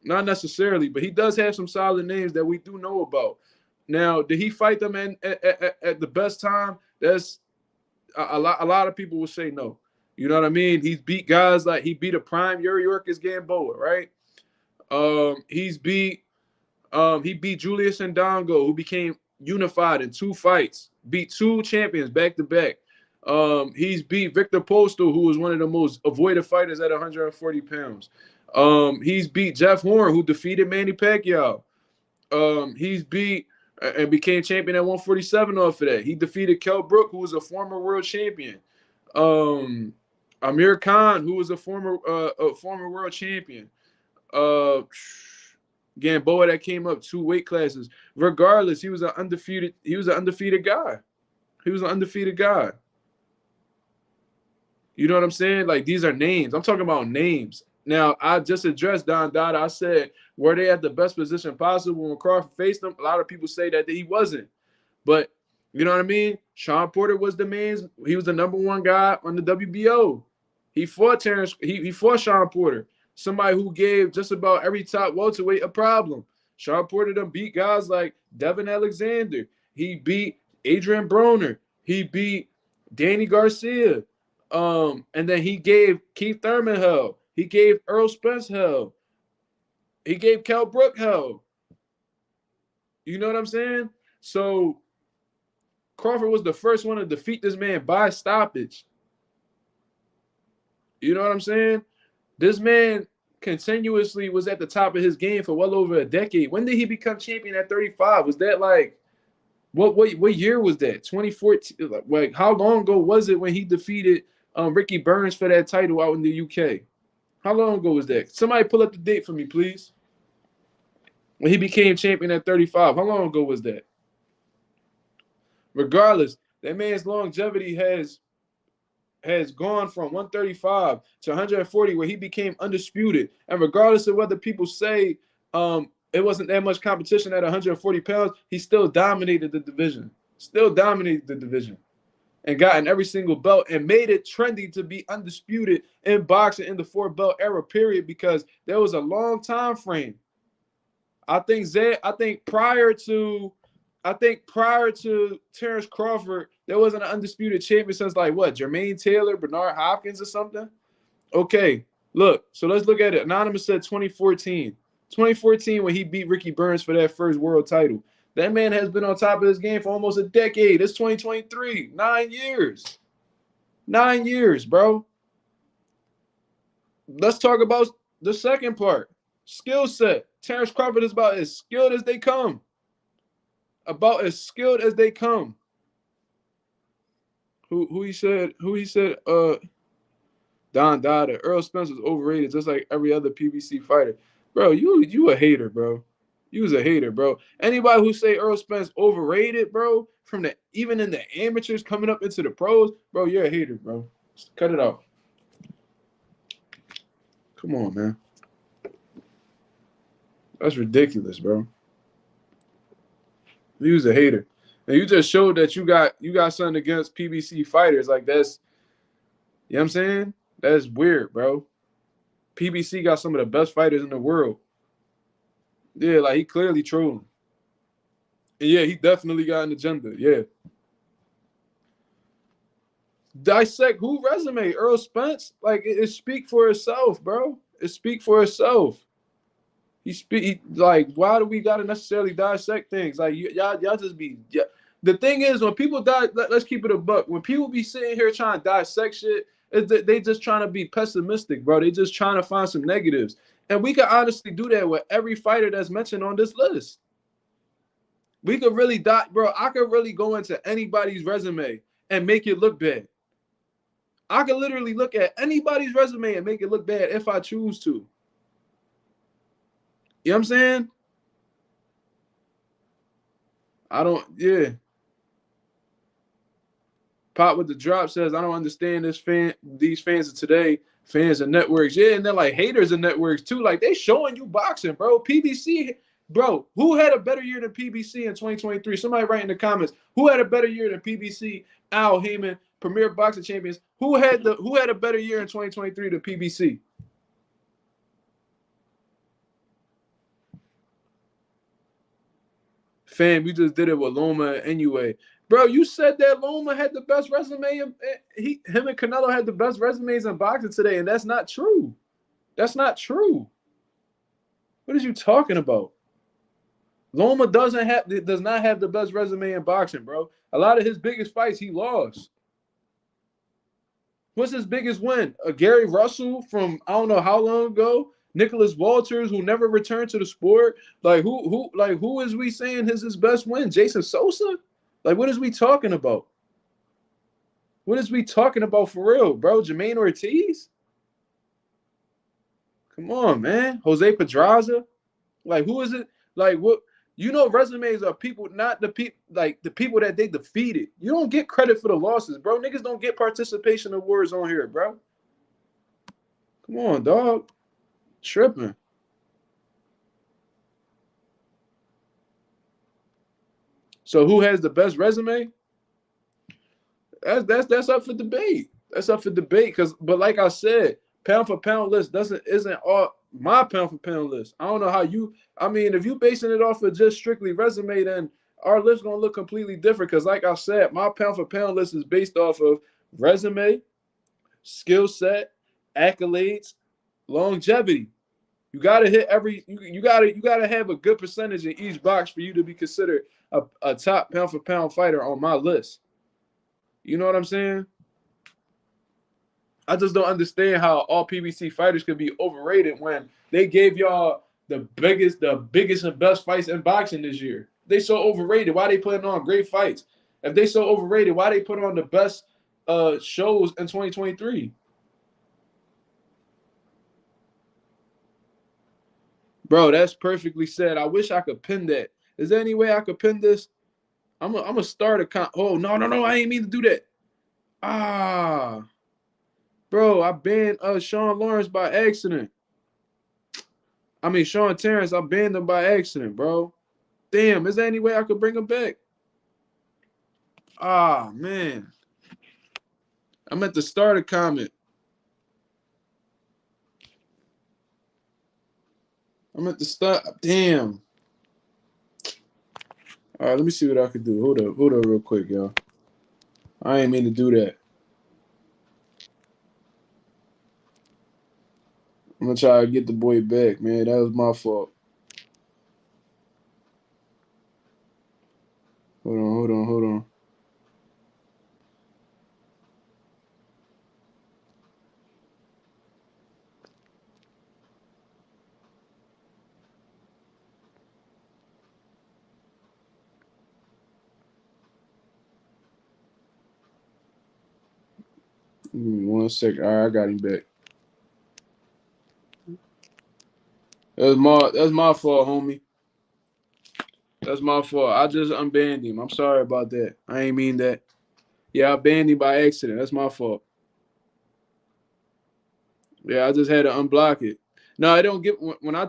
Not necessarily, but he does have some solid names that we do know about. Now, did he fight them at the best time? That's a lot of people will say no. You know what I mean? He's beat guys like he beat a prime Yuri Orkis Gamboa, right? He beat Julius Ndongo, who became unified in 2 fights, beat 2 champions back to back. He's beat Victor Postal, who was one of the most avoided fighters at 140 pounds. He's beat Jeff Horn, who defeated Manny Pacquiao. He's beat and became champion at 147 off of that. He defeated Kell Brook, who was a former world champion. Amir Khan, who was a former world champion. Gamboa that came up 2 weight classes. Regardless, he was an undefeated guy. He was an undefeated guy. You know what I'm saying? Like, these are names. I'm talking about names. Now, I just addressed Don Dada. I said, were they at the best position possible when Crawford faced them? A lot of people say that he wasn't. But, you know what I mean? Sean Porter was the man. He was the number 1 guy on the WBO. He fought Terrence. He fought Sean Porter, somebody who gave just about every top welterweight a problem. Sean Porter done beat guys like Devin Alexander. He beat Adrian Broner. He beat Danny Garcia. And then he gave Keith Thurman hell. He gave Earl Spence hell. He gave Kell Brook hell. You know what I'm saying? So Crawford was the first one to defeat this man by stoppage. You know what I'm saying? This man continuously was at the top of his game for well over a decade. When did he become champion at 35? Was that like what year was that? 2014? Like how long ago was it when he defeated Ricky Burns for that title out in the UK? How long ago was that? Somebody pull up the date for me, please. When he became champion at 35. How long ago was that? Regardless, that man's longevity has gone from 135 to 140, where he became undisputed. And regardless of whether people say it wasn't that much competition at 140 pounds, he still dominated the division. And gotten every single belt and made it trendy to be undisputed in boxing in the 4-belt era period, because there was a long time frame. I think prior to Terrence Crawford, there wasn't an undisputed champion since like what, Jermaine Taylor, Bernard Hopkins or something. Okay, look, so let's look at it. Anonymous said 2014. 2014 when he beat Ricky Burns for that first world title. That man has been on top of his game for almost a decade. It's 2023. 9 years. 9 years, bro. Let's talk about the second part. Skill set. Terrence Crawford is about as skilled as they come. About as skilled as they come. Who he said? Don Dada. Earl Spence is overrated just like every other PBC fighter. Bro, you a hater, bro. You was a hater, bro. Anybody who say Earl Spence overrated, bro, even in the amateurs coming up into the pros, bro, you're a hater, bro. Just cut it out. Come on, man. That's ridiculous, bro. You was a hater. And you just showed that you got something against PBC fighters. Like that's, you know what I'm saying? That's weird, bro. PBC got some of the best fighters in the world. Yeah, like he clearly trolling. And yeah, he definitely got an agenda. Yeah. Dissect who resume? Earl Spence? Like it speak for itself, bro. It speak for itself. Like, why do we gotta necessarily dissect things? Like y'all just be The thing is, when people die, let's keep it a buck. When people be sitting here trying to dissect shit, They just trying to be pessimistic, bro. They just trying to find some negatives. And we could honestly do that with every fighter that's mentioned on this list. We could really bro. I could really go into anybody's resume and make it look bad. I could literally look at anybody's resume and make it look bad if I choose to. You know what I'm saying? Yeah. Pop with the drop says, I don't understand these fans of today, fans of networks. Yeah, and they're like haters of networks too. Like, they showing you boxing, bro. PBC, bro, who had a better year than PBC in 2023? Somebody write in the comments. Who had a better year than PBC, Al Heyman, Premier Boxing Champions? Who had a better year in 2023 than PBC? Fam, you just did it with Loma and Inoue. Bro, you said that Loma had the best resume. Him and Canelo had the best resumes in boxing today, and that's not true. That's not true. What are you talking about? Loma does not have the best resume in boxing, bro. A lot of his biggest fights he lost. What's his biggest win? Gary Russell from I don't know how long ago. Nicholas Walters, who never returned to the sport. Like who is we saying is his best win? Jason Sosa? Like, what is we talking about? What is we talking about for real, bro? Jermaine Ortiz? Come on, man. Jose Pedraza? Like, who is it? Like, what? You know, resumes are people, not the people, like the people that they defeated. You don't get credit for the losses, bro. Niggas don't get participation awards on here, bro. Come on, dog. Tripping. So who has the best resume? That's up for debate. That's up for debate. But like I said, pound for pound list isn't all my pound for pound list. I don't know how you. I mean, if you basing it off of just strictly resume, then our list gonna look completely different. Because like I said, my pound for pound list is based off of resume, skill set, accolades, longevity. You gotta hit every. You gotta have a good percentage in each box for you to be considered a top pound for pound fighter on my list. You know what I'm saying? I just don't understand how all PBC fighters could be overrated when they gave y'all the biggest and best fights in boxing this year. They so overrated. Why they putting on great fights? If they so overrated, why they put on the best shows in 2023? Bro, that's perfectly said. I wish I could pin that. Is there any way I could pin this? I'm gonna start a Oh, no, I ain't mean to do that. Bro, I banned Sean Lawrence by accident. I mean, Sean Terrence, I banned him by accident, bro. Damn, is there any way I could bring him back? Man. I meant to start a comment. I meant to start. Damn. All right, let me see what I could do. Hold up real quick, y'all. I ain't mean to do that. I'm gonna try to get the boy back, man. That was my fault. Hold on. Give me 1 second. All right, I got him back. That's my fault, homie. That's my fault. I just unbanned him. I'm sorry about that. I ain't mean that. Yeah, I banned him by accident. That's my fault. Yeah, I just had to unblock it. No, I don't get when I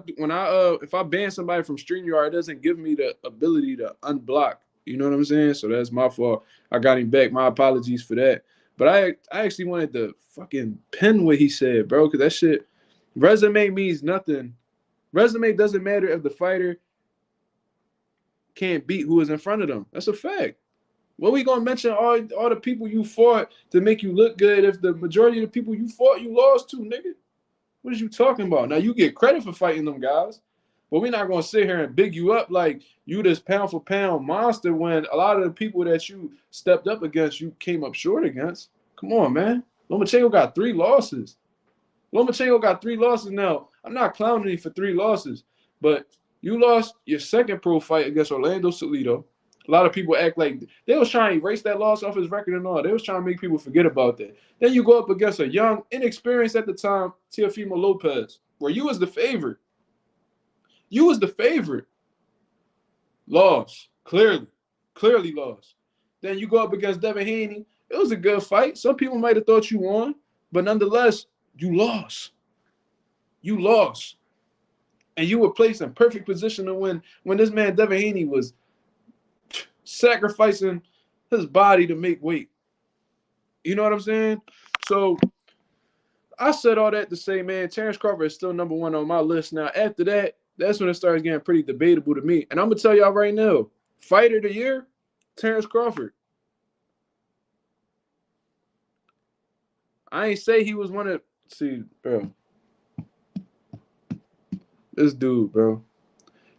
if I ban somebody from StreamYard, it doesn't give me the ability to unblock. You know what I'm saying? So that's my fault. I got him back. My apologies for that. But I actually wanted to fucking pin what he said, bro, because that shit resume means nothing. Resume doesn't matter if the fighter can't beat who is in front of them. That's a fact. What we gonna mention all the people you fought to make you look good if the majority of the people you fought you lost to, nigga? What is you talking about? Now you get credit for fighting them guys, but we're not gonna sit here and big you up like you this pound for pound monster when a lot of the people that you stepped up against you came up short against. Come on, man. Lomachenko got 3 losses. Lomachenko got 3 losses now. I'm not clowning you for 3 losses, but you lost your second pro fight against Orlando Salido. A lot of people act like they was trying to erase that loss off his record and all. They was trying to make people forget about that. Then you go up against a young, inexperienced at the time, Teofimo Lopez, where you was the favorite. You was the favorite. Lost. Clearly lost. Then you go up against Devin Haney. It was a good fight. Some people might have thought you won, but nonetheless, you lost. You lost. And you were placed in perfect position to win when this man Devin Haney was sacrificing his body to make weight. You know what I'm saying? So I said all that to say, man, Terrence Crawford is still number 1 on my list. Now, after that, that's when it starts getting pretty debatable to me. And I'm going to tell y'all right now, fighter of the year, Terrence Crawford. I ain't say he was one of – see, bro. This dude, bro.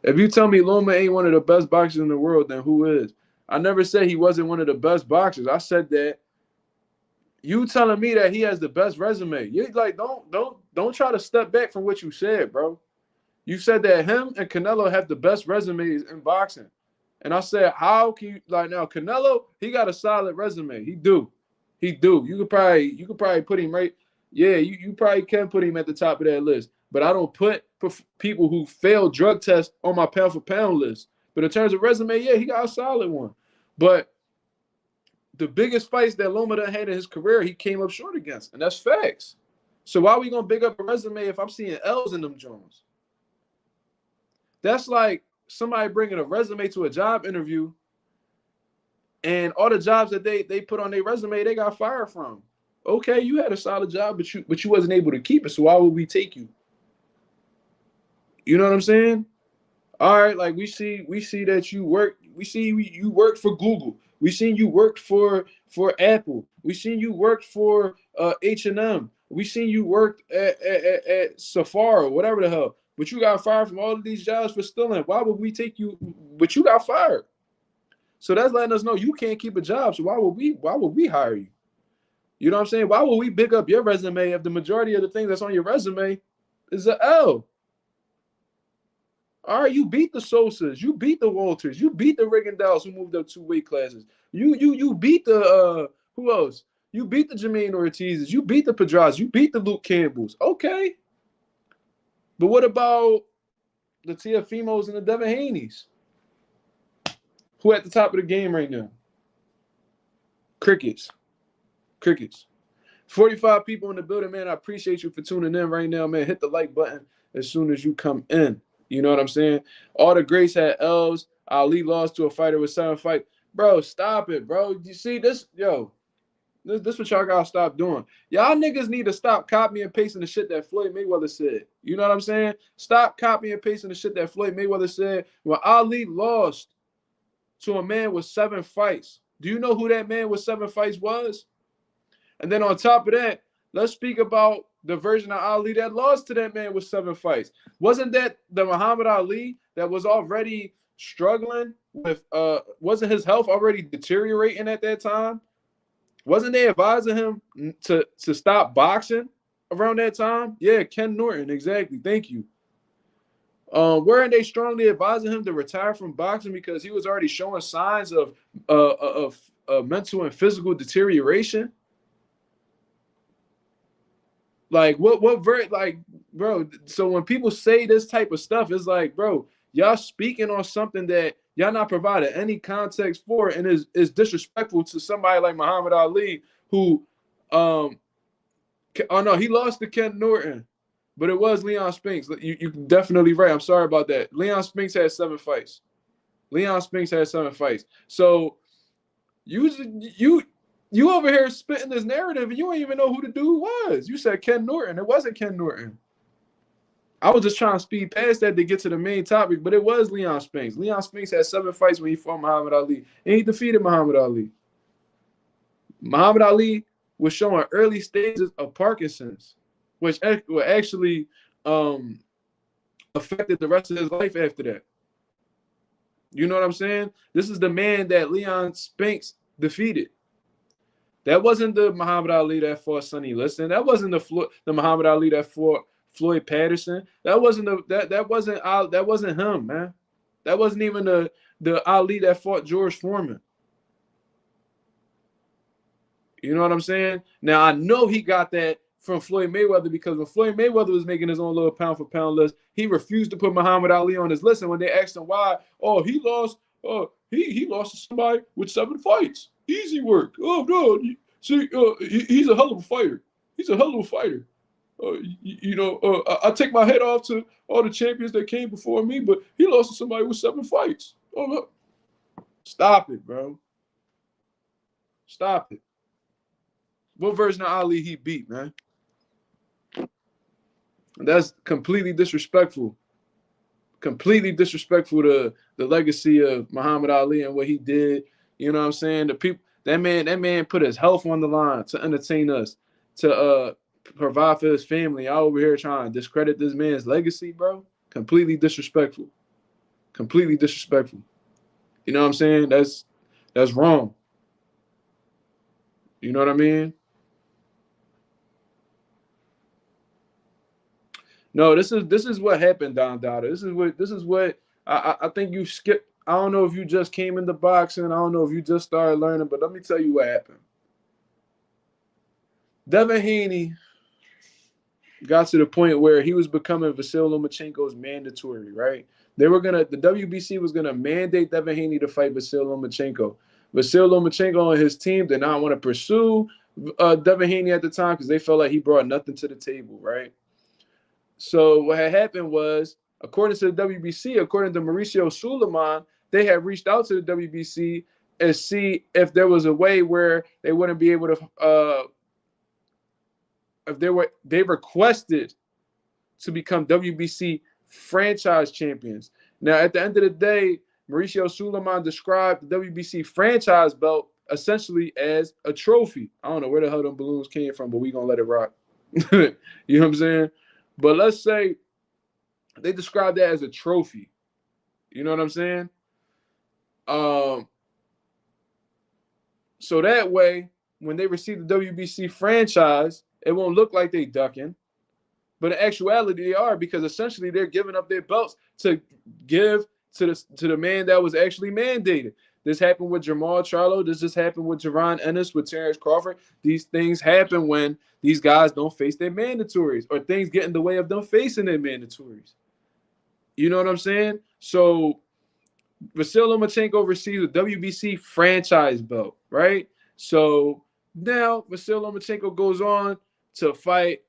If you tell me Loma ain't one of the best boxers in the world, then who is? I never said he wasn't one of the best boxers. I said that you telling me that he has the best resume. You like don't try to step back from what you said, bro. You said that him and Canelo have the best resumes in boxing. And I said, how can you like now Canelo, he got a solid resume. He do. You could probably put him right. Yeah, you probably can put him at the top of that list. But I don't put people who failed drug tests on my pound for pound list. But in terms of resume, yeah, he got a solid one. But the biggest fights that Loma done had in his career, he came up short against. And that's facts. So why are we going to big up a resume if I'm seeing L's in them Jones? That's like somebody bringing a resume to a job interview and all the jobs that they put on their resume, they got fired from. Okay, you had a solid job, but you wasn't able to keep it, so why would we take you? You know what I'm saying? All right, like we see that you work. We see you worked for Google. We seen you worked for Apple. We seen you worked for H&M. We seen you worked at Sephora, whatever the hell. But you got fired from all of these jobs for stealing. Why would we take you? But you got fired. So that's letting us know you can't keep a job. So why would we hire you? You know what I'm saying? Why would we pick up your resume if the majority of the things that's on your resume is an L? All right, you beat the Sosas, you beat the Walters, you beat the Rigondeaux who moved up 2 weight classes. You beat the who else? You beat the Jermaine Ortizes, you beat the Pedraza, you beat the Luke Campbells. Okay. But what about the Teofimos and the Devin Haneys? Who at the top of the game right now? Crickets. 45 people in the building, man. I appreciate you for tuning in right now, man. Hit the like button as soon as you come in. You know what I'm saying? All the greats had L's. Ali lost to a fighter with 7 fights. Bro, stop it, bro. You see this? Yo, this what y'all gotta stop doing. Y'all niggas need to stop copying and pasting the shit that Floyd Mayweather said. You know what I'm saying? Stop copying and pasting the shit that Floyd Mayweather said when Ali lost to a man with 7 fights. Do you know who that man with 7 fights was? And then on top of that, let's speak about the version of Ali that lost to that man with 7 fights. Wasn't that the Muhammad Ali that was already struggling with, wasn't his health already deteriorating at that time? Wasn't they advising him to stop boxing around that time? Yeah, Ken Norton, exactly. Thank you. Weren't they strongly advising him to retire from boxing because he was already showing signs of mental and physical deterioration? Like bro, so when people say this type of stuff, it's like, bro, y'all speaking on something that y'all not providing any context for, and is disrespectful to somebody like Muhammad Ali, who oh no, he lost to Ken Norton, but it was Leon Spinks. You definitely right. I'm sorry about that. Leon Spinks had 7 fights. So you over here spitting this narrative and you don't even know who the dude was. You said Ken Norton. It wasn't Ken Norton. I was just trying to speed past that to get to the main topic, but it was Leon Spinks. Leon Spinks had 7 fights when he fought Muhammad Ali, and he defeated Muhammad Ali. Muhammad Ali was showing early stages of Parkinson's, which actually affected the rest of his life after that. You know what I'm saying? This is the man that Leon Spinks defeated. That wasn't the Muhammad Ali that fought Sonny Liston. That wasn't the Muhammad Ali that fought Floyd Patterson. That wasn't that wasn't him, man. That wasn't even the Ali that fought George Foreman. You know what I'm saying? Now I know he got that from Floyd Mayweather, because when Floyd Mayweather was making his own little pound for pound list, he refused to put Muhammad Ali on his list. And when they asked him why, oh, he lost. He lost to somebody with 7 fights. Easy work. Oh no, see, he's a hell of a fighter. He's a hell of a fighter. I take my head off to all the champions that came before me, but he lost to somebody with 7 fights. Oh, look. Stop it, bro. Stop it. What version of Ali he beat, man? That's completely disrespectful. Completely disrespectful to the legacy of Muhammad Ali and what he did. You know what I'm saying? The people, that man put his health on the line to entertain us, to provide for his family. I over here trying to discredit this man's legacy, bro. Completely disrespectful. Completely disrespectful. You know what I'm saying? That's wrong. You know what I mean? No, this is what happened, Don Dada. This is what I think you skipped. I don't know if you just came into boxing. I don't know if you just started learning, but let me tell you what happened. Devin Haney got to the point where he was becoming Vasyl Lomachenko's mandatory, right? The WBC was gonna mandate Devin Haney to fight Vasyl Lomachenko. Vasyl Lomachenko and his team did not want to pursue Devin Haney at the time because they felt like he brought nothing to the table, right? So what had happened was, according to the WBC, according to Mauricio Suleiman, they had reached out to the WBC and see if there was a way where they wouldn't be able to, they requested to become WBC franchise champions. Now, at the end of the day, Mauricio Suleiman described the WBC franchise belt essentially as a trophy. I don't know where the hell them balloons came from, but we gonna let it rock. You know what I'm saying? But let's say they describe that as a trophy. You know what I'm saying? So that way, when they receive the WBC franchise, it won't look like they ducking. But in actuality, they are, because essentially they're giving up their belts to give to the man that was actually mandated. This happened with Jamal Charlo. This just happened with Jaron Ennis, with Terrence Crawford. These things happen when these guys don't face their mandatories, or things get in the way of them facing their mandatories. You know what I'm saying? So Vasyl Lomachenko received a WBC franchise belt, right? So now Vasyl Lomachenko goes on to fight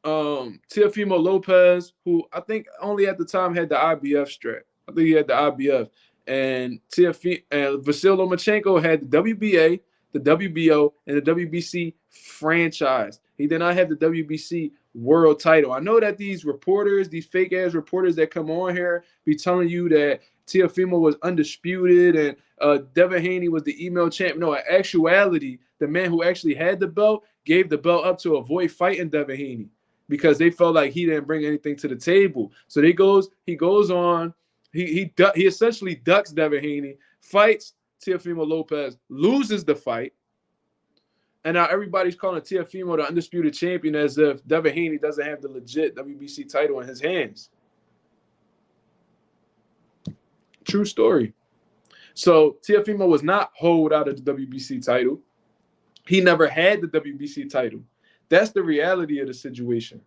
Teofimo Lopez, who I think only at the time had the IBF strap. I think he had the IBF. And Vasyl Lomachenko had the WBA, the WBO, and the WBC franchise. He did not have the WBC world title. I know that these reporters, these fake-ass reporters that come on here, be telling you that Teofimo was undisputed and Devin Haney was the email champ. No, in actuality, the man who actually had the belt gave the belt up to avoid fighting Devin Haney, because they felt like he didn't bring anything to the table. So he goes on. He essentially ducks Devin Haney, fights Teofimo Lopez, loses the fight, and now everybody's calling Teofimo the undisputed champion, as if Devin Haney doesn't have the legit WBC title in his hands. True story. So Teofimo was not holed out of the WBC title. He never had the WBC title. That's the reality of the situation.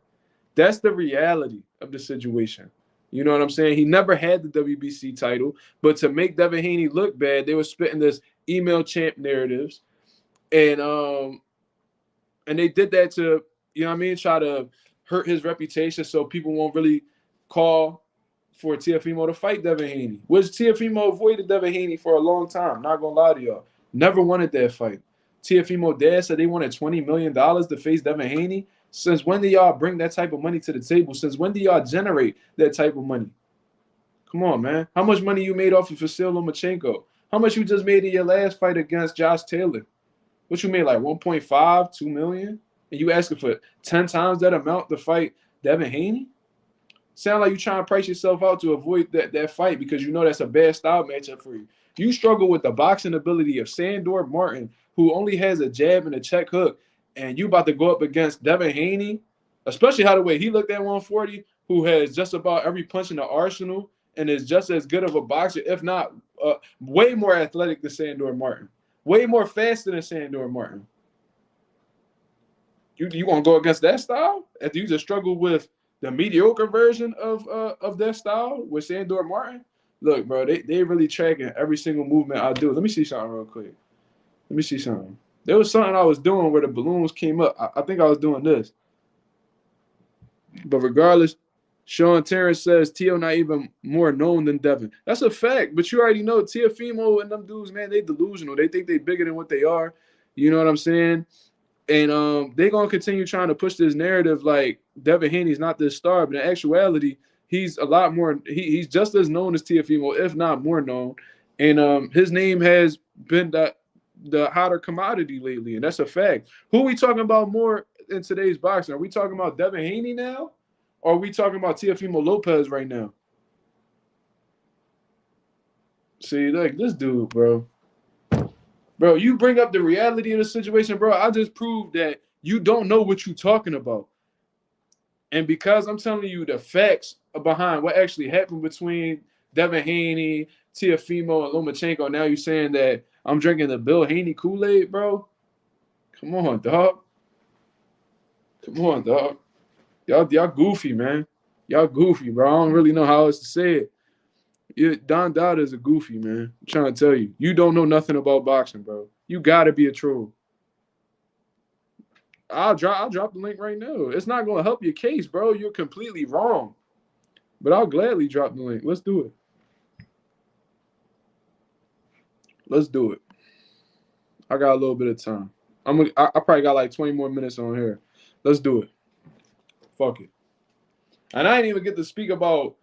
That's the reality of the situation. You know what I'm saying? He never had the WBC title, but to make Devin Haney look bad, they were spitting this email champ narratives, and they did that to, you know what I mean, try to hurt his reputation so people won't really call for Teofimo to fight Devin Haney. Which Teofimo avoided Devin Haney for a long time. Not gonna lie to y'all, never wanted that fight. Teofimo dad said they wanted $20 million to face Devin Haney. Since when do y'all bring that type of money to the table? Since when do y'all generate that type of money? Come on, man. How much money you made off of Vasyl Lomachenko? How much you just made in your last fight against Josh Taylor? What you made, like 1.5, 2 million? And you asking for 10 times that amount to fight Devin Haney? Sound like you trying to price yourself out to avoid that fight because you know that's a bad style matchup for you. You struggle with the boxing ability of Sandor Martin, who only has a jab and a check hook, and you about to go up against Devin Haney, especially how the way he looked at 140, who has just about every punch in the arsenal and is just as good of a boxer, if not way more athletic than Sandor Martin, way more faster than Sandor Martin. You want to go against that style after you just struggle with the mediocre version of that style with Sandor Martin? Look, bro, they really tracking every single movement I do. Let me see something real quick. Let me see something. There was something I was doing where the balloons came up. I think I was doing this. But regardless, Sean Terrence says Tio not even more known than Devin. That's a fact. But you already know Tiafimo and them dudes, man, they delusional. They think they bigger than what they are. You know what I'm saying? And they're gonna continue trying to push this narrative like Devin Haney's not this star, but in actuality, he's a lot more. He's just as known as Tiafimo, if not more known. And his name has been the hotter commodity lately, and that's a fact. Who are we talking about more in today's boxing? Are we talking about Devin Haney now, or are we talking about Tiafimo Lopez right now? See, like this dude, bro. Bro, you bring up the reality of the situation, bro. I just proved that you don't know what you're talking about. And because I'm telling you the facts behind what actually happened between Devin Haney, Tiafimo, and Lomachenko, now you're saying that I'm drinking the Bill Haney Kool-Aid, bro? Come on, dog. Come on, dog. Y'all goofy, man. Y'all goofy, bro. I don't really know how else to say it. Don Dada is a goofy, man. I'm trying to tell you. You don't know nothing about boxing, bro. You got to be a troll. I'll drop the link right now. It's not going to help your case, bro. You're completely wrong. But I'll gladly drop the link. Let's do it. Let's do it. I got a little bit of time. I probably got like 20 more minutes on here. Let's do it. Fuck it. And I didn't even get to speak about,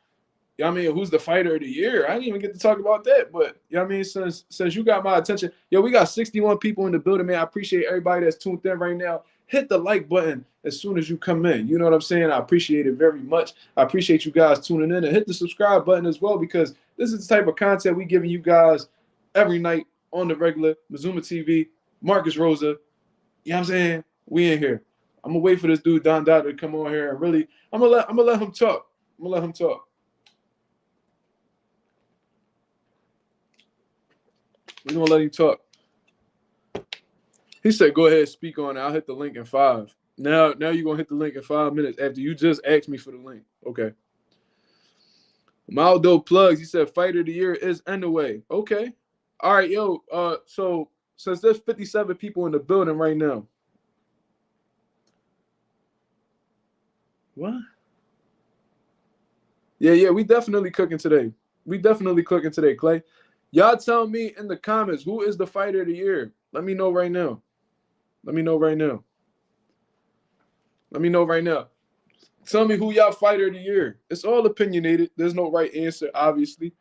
you know what I mean, who's the fighter of the year. I didn't even get to talk about that. But, you know what I mean, since you got my attention, yo, we got 61 people in the building, man. I appreciate everybody that's tuned in right now. Hit the like button as soon as you come in. You know what I'm saying? I appreciate it very much. I appreciate you guys tuning in, and hit the subscribe button as well, because this is the type of content we giving you guys every night on the regular. Mazuma TV, Marcus Rosa. You know what I'm saying? We in here. I'm gonna wait for this dude Don Dada to come on here and really. I'm gonna let him talk. I'm gonna let him talk. We're gonna let him talk. He said, "Go ahead, speak on it. I'll hit the link in 5." Now you're gonna hit the link in 5 minutes after you just asked me for the link. Okay. Maldo plugs. He said, "Fighter of the year is Inoue." Okay. All right, yo. So since there's 57 people in the building right now. What? Yeah, we definitely cooking today. We definitely cooking today, Clay. Y'all tell me in the comments who is the fighter of the year. Let me know right now. Let me know right now. Let me know right now. Tell me who y'all fighter of the year. It's all opinionated. There's no right answer, obviously.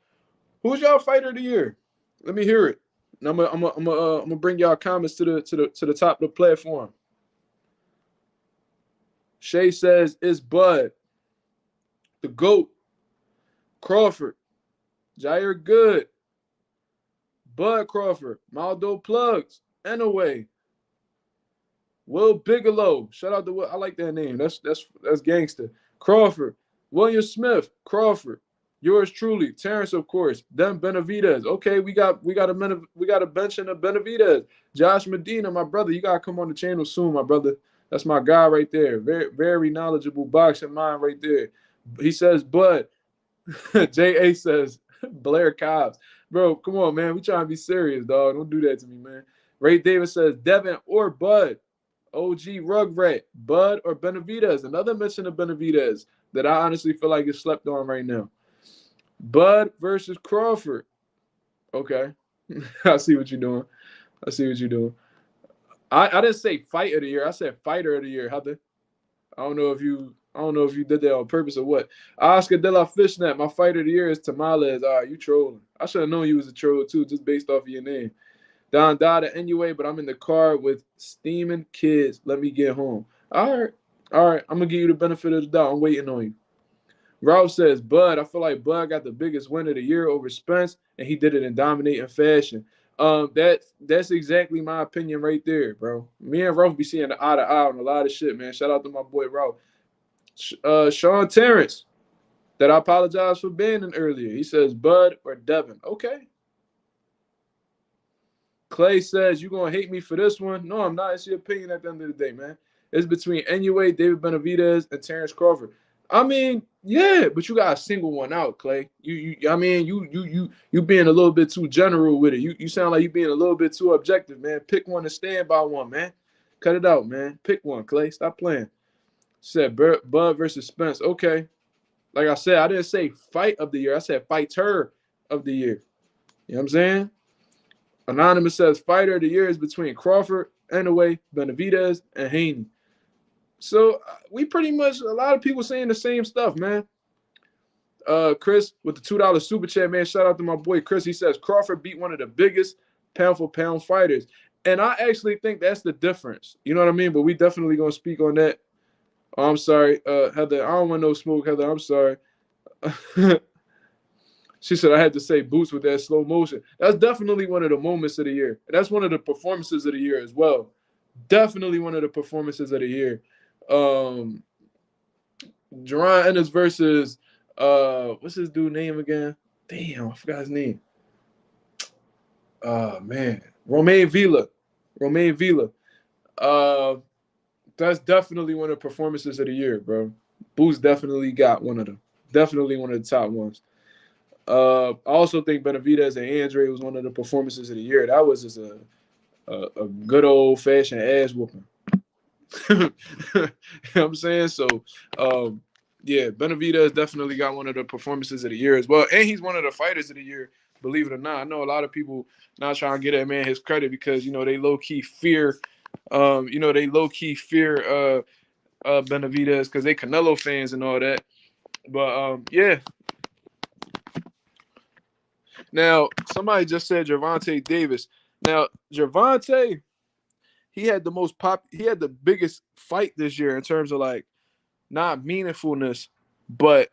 Who's y'all fighter of the year? Let me hear it. And I'm gonna bring y'all comments to the top of the platform. Shay says it's Bud, the GOAT, Crawford, Jair Good, Bud Crawford, Maldo plugs, Inoue, Will Bigelow. Shout out to Will. I like that name. That's gangster. Crawford, William Smith, Crawford. Yours truly, Terrence, of course. Then Benavidez. Okay, we got a bench in the Benavidez. Josh Medina, my brother. You gotta come on the channel soon, my brother. That's my guy right there. Very, very knowledgeable boxing mind right there. He says, but J.A. says Blair Cobbs. Bro, come on, man. We trying to be serious, dog. Don't do that to me, man. Ray Davis says Devin or Bud. OG Rugrat, Bud or Benavidez. Another mention of Benavidez that I honestly feel like is slept on right now. Bud versus Crawford. Okay. I see what you're doing. I didn't say fight of the year. I said fighter of the year, Heather. I don't know if you did that on purpose or what. Oscar De La Fishnet, my fighter of the year is Tamales. All right, you trolling. I should have known you was a troll too, just based off of your name. Don Dada anyway, but I'm in the car with steaming kids. Let me get home. All right. I'm gonna give you the benefit of the doubt. I'm waiting on you. Ralph says, Bud, I feel like Bud got the biggest win of the year over Spence, and he did it in dominating fashion. That's exactly my opinion right there, bro. Me and Ralph be seeing eye to eye on a lot of shit, man. Shout out to my boy Ralph. Sean Terrence, that I apologize for banning earlier. He says Bud or Devin. Okay. Clay says, you going to hate me for this one? No, I'm not. It's your opinion at the end of the day, man. It's between Inoue, David Benavidez, and Terrence Crawford. I mean, yeah, but you got to single one out, Clay. I mean, you being a little bit too general with it. You sound like you being a little bit too objective, man. Pick one and stand by one, man. Cut it out, man. Pick one, Clay. Stop playing. Said Bud versus Spence. Okay. Like I said, I didn't say fight of the year. I said fighter of the year. You know what I'm saying? Anonymous says fighter of the year is between Crawford, Inoue, Benavidez, and Haney. So we pretty much, a lot of people saying the same stuff, man. Chris with the $2 super chat, man. Shout out to my boy Chris. He says Crawford beat one of the biggest pound for pound fighters. And I actually think that's the difference. You know what I mean? But we definitely gonna speak on that. Oh, I'm sorry, Heather. I don't want no smoke, Heather. I'm sorry. She said I had to say Boots with that slow motion. That's definitely one of the moments of the year. And that's one of the performances of the year as well. Definitely one of the performances of the year. Jerron Ennis versus what's his dude name again? Damn, I forgot his name. Man. Romain Villa. Romain Villa. That's definitely one of the performances of the year, bro. Boots definitely got one of them. Definitely one of the top ones. I also think Benavidez and Andre was one of the performances of the year. That was just a good old fashioned ass whooping. You know what I'm saying? So, yeah, Benavidez definitely got one of the performances of the year as well. And he's one of the fighters of the year, believe it or not. I know a lot of people not trying to get that man his credit because, they low key fear, Benavidez because they Canelo fans and all that. But, yeah. Now, somebody just said Gervonta Davis. Now, Gervonta, he had the biggest fight this year in terms of like not meaningfulness, but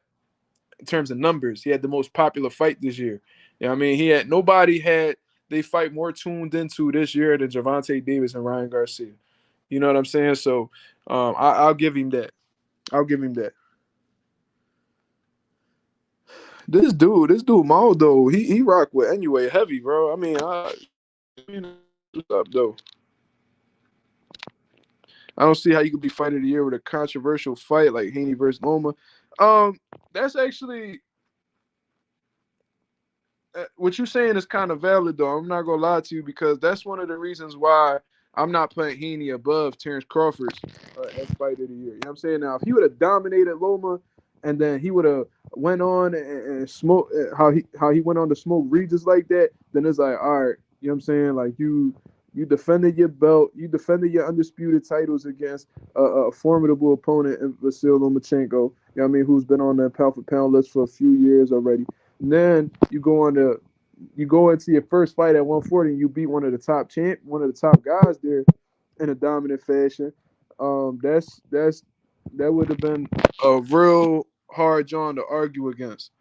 in terms of numbers. He had the most popular fight this year. You know what I mean? Nobody had they fight more tuned into this year than Gervonta Davis and Ryan Garcia. You know what I'm saying? So I'll give him that. I'll give him that. This dude Maldo, he rock with anyway heavy, bro. I mean, what's up though? I don't see how you could be fighter of the year with a controversial fight like Haney versus Loma. That's actually what you're saying is kind of valid though. I'm not gonna lie to you because that's one of the reasons why I'm not putting Haney above Terrence Crawford's as fighter of the year. You know what I'm saying? Now, if he would have dominated Loma and then he would have went on and smoke how he went on to smoke Regis like that, then it's like, all right, you know what I'm saying? Like you defended your belt, you defended your undisputed titles against a formidable opponent in Vasyl Lomachenko. You know what I mean? Who's been on the pound for pound list for a few years already. And then you go into your first fight at 140 and you beat one of the top guys there in a dominant fashion. That would have been a real hard John to argue against.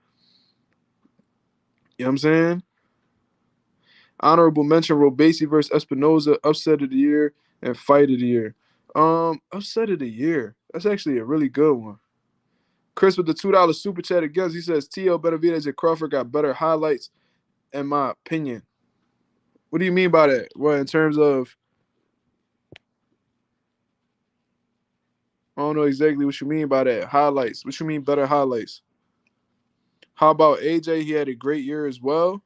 You know what I'm saying? Honorable mention: Robesi versus Espinoza, upset of the year and fight of the year. Upset of the year. That's actually a really good one. Chris with the $2 super chat again. He says T.O. Benavidez and Crawford got better highlights, in my opinion. What do you mean by that? Well, in terms of, I don't know exactly what you mean by that. Highlights. What you mean better highlights? How about AJ? He had a great year as well.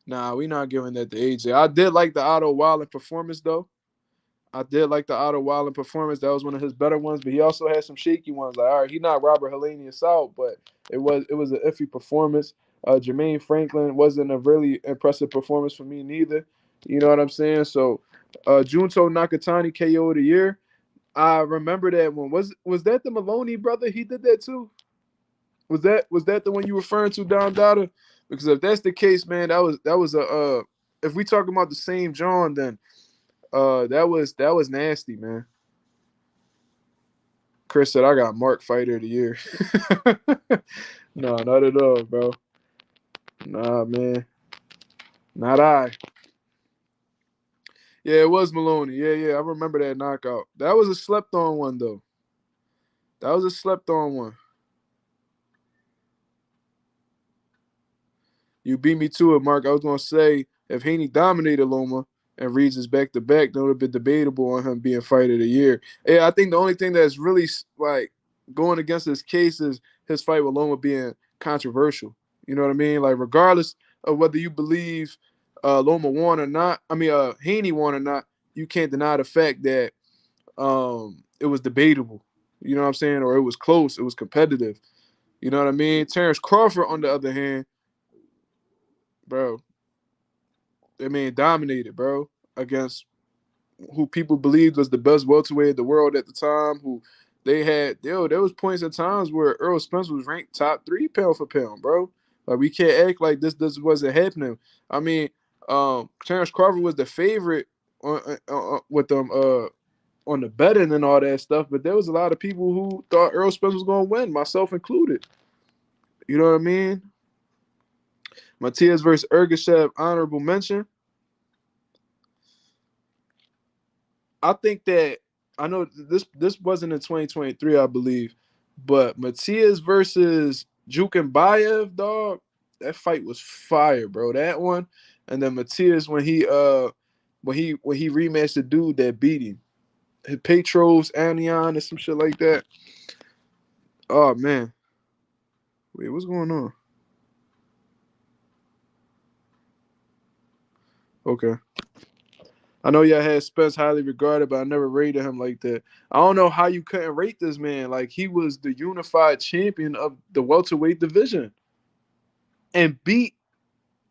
Nah, we not giving that to AJ. I did like the Otto Wilder performance though. That was one of his better ones, but he also had some shaky ones. Like, all right, he not Robert Helenius out, but it was an iffy performance. Jermaine Franklin wasn't a really impressive performance for me neither. You know what I'm saying? So Junto Nakatani KO of the year. I remember that one. Was that the Maloney brother? He did that too. Was that the one you referring to, Don Dada? Because if that's the case, man, that was a if we talking about the same John, then that was nasty, man. Chris said I got Mark Fighter of the Year. No, not at all, bro. Nah, man. Not I. Yeah, it was Maloney. Yeah. I remember that knockout. That was a slept on one, though. That was a slept on one. You beat me to it, Mark. I was gonna say if Haney dominated Loma and Reeds is back to back, that would have been debatable on him being fight of the year. Yeah, I think the only thing that's really like going against his case is his fight with Loma being controversial. You know what I mean? Like regardless of whether you believe Loma won or not, Haney won or not, you can't deny the fact that it was debatable. You know what I'm saying? Or it was close. It was competitive. You know what I mean? Terrence Crawford, on the other hand, bro, dominated, bro, against who people believed was the best welterweight in the world at the time. Who they had, there was points at times where Earl Spence was ranked top 3 pound for pound, bro. Like we can't act like this wasn't happening. I mean, Terrence Crawford was the favorite with them on the betting and all that stuff, but there was a lot of people who thought Earl Spence was going to win, myself included. You know what I mean? Matias versus Ergashev, honorable mention. I think that I know this wasn't in 2023, I believe, but Matias versus Jukenbayev, dog, that fight was fire, bro. That one, and then Matias when he rematched the dude that beat him, Petros Anion or some shit like that. Oh man, wait, what's going on? Okay. I know y'all had Spence highly regarded, but I never rated him like that. I don't know how you couldn't rate this man. Like he was the unified champion of the welterweight division and beat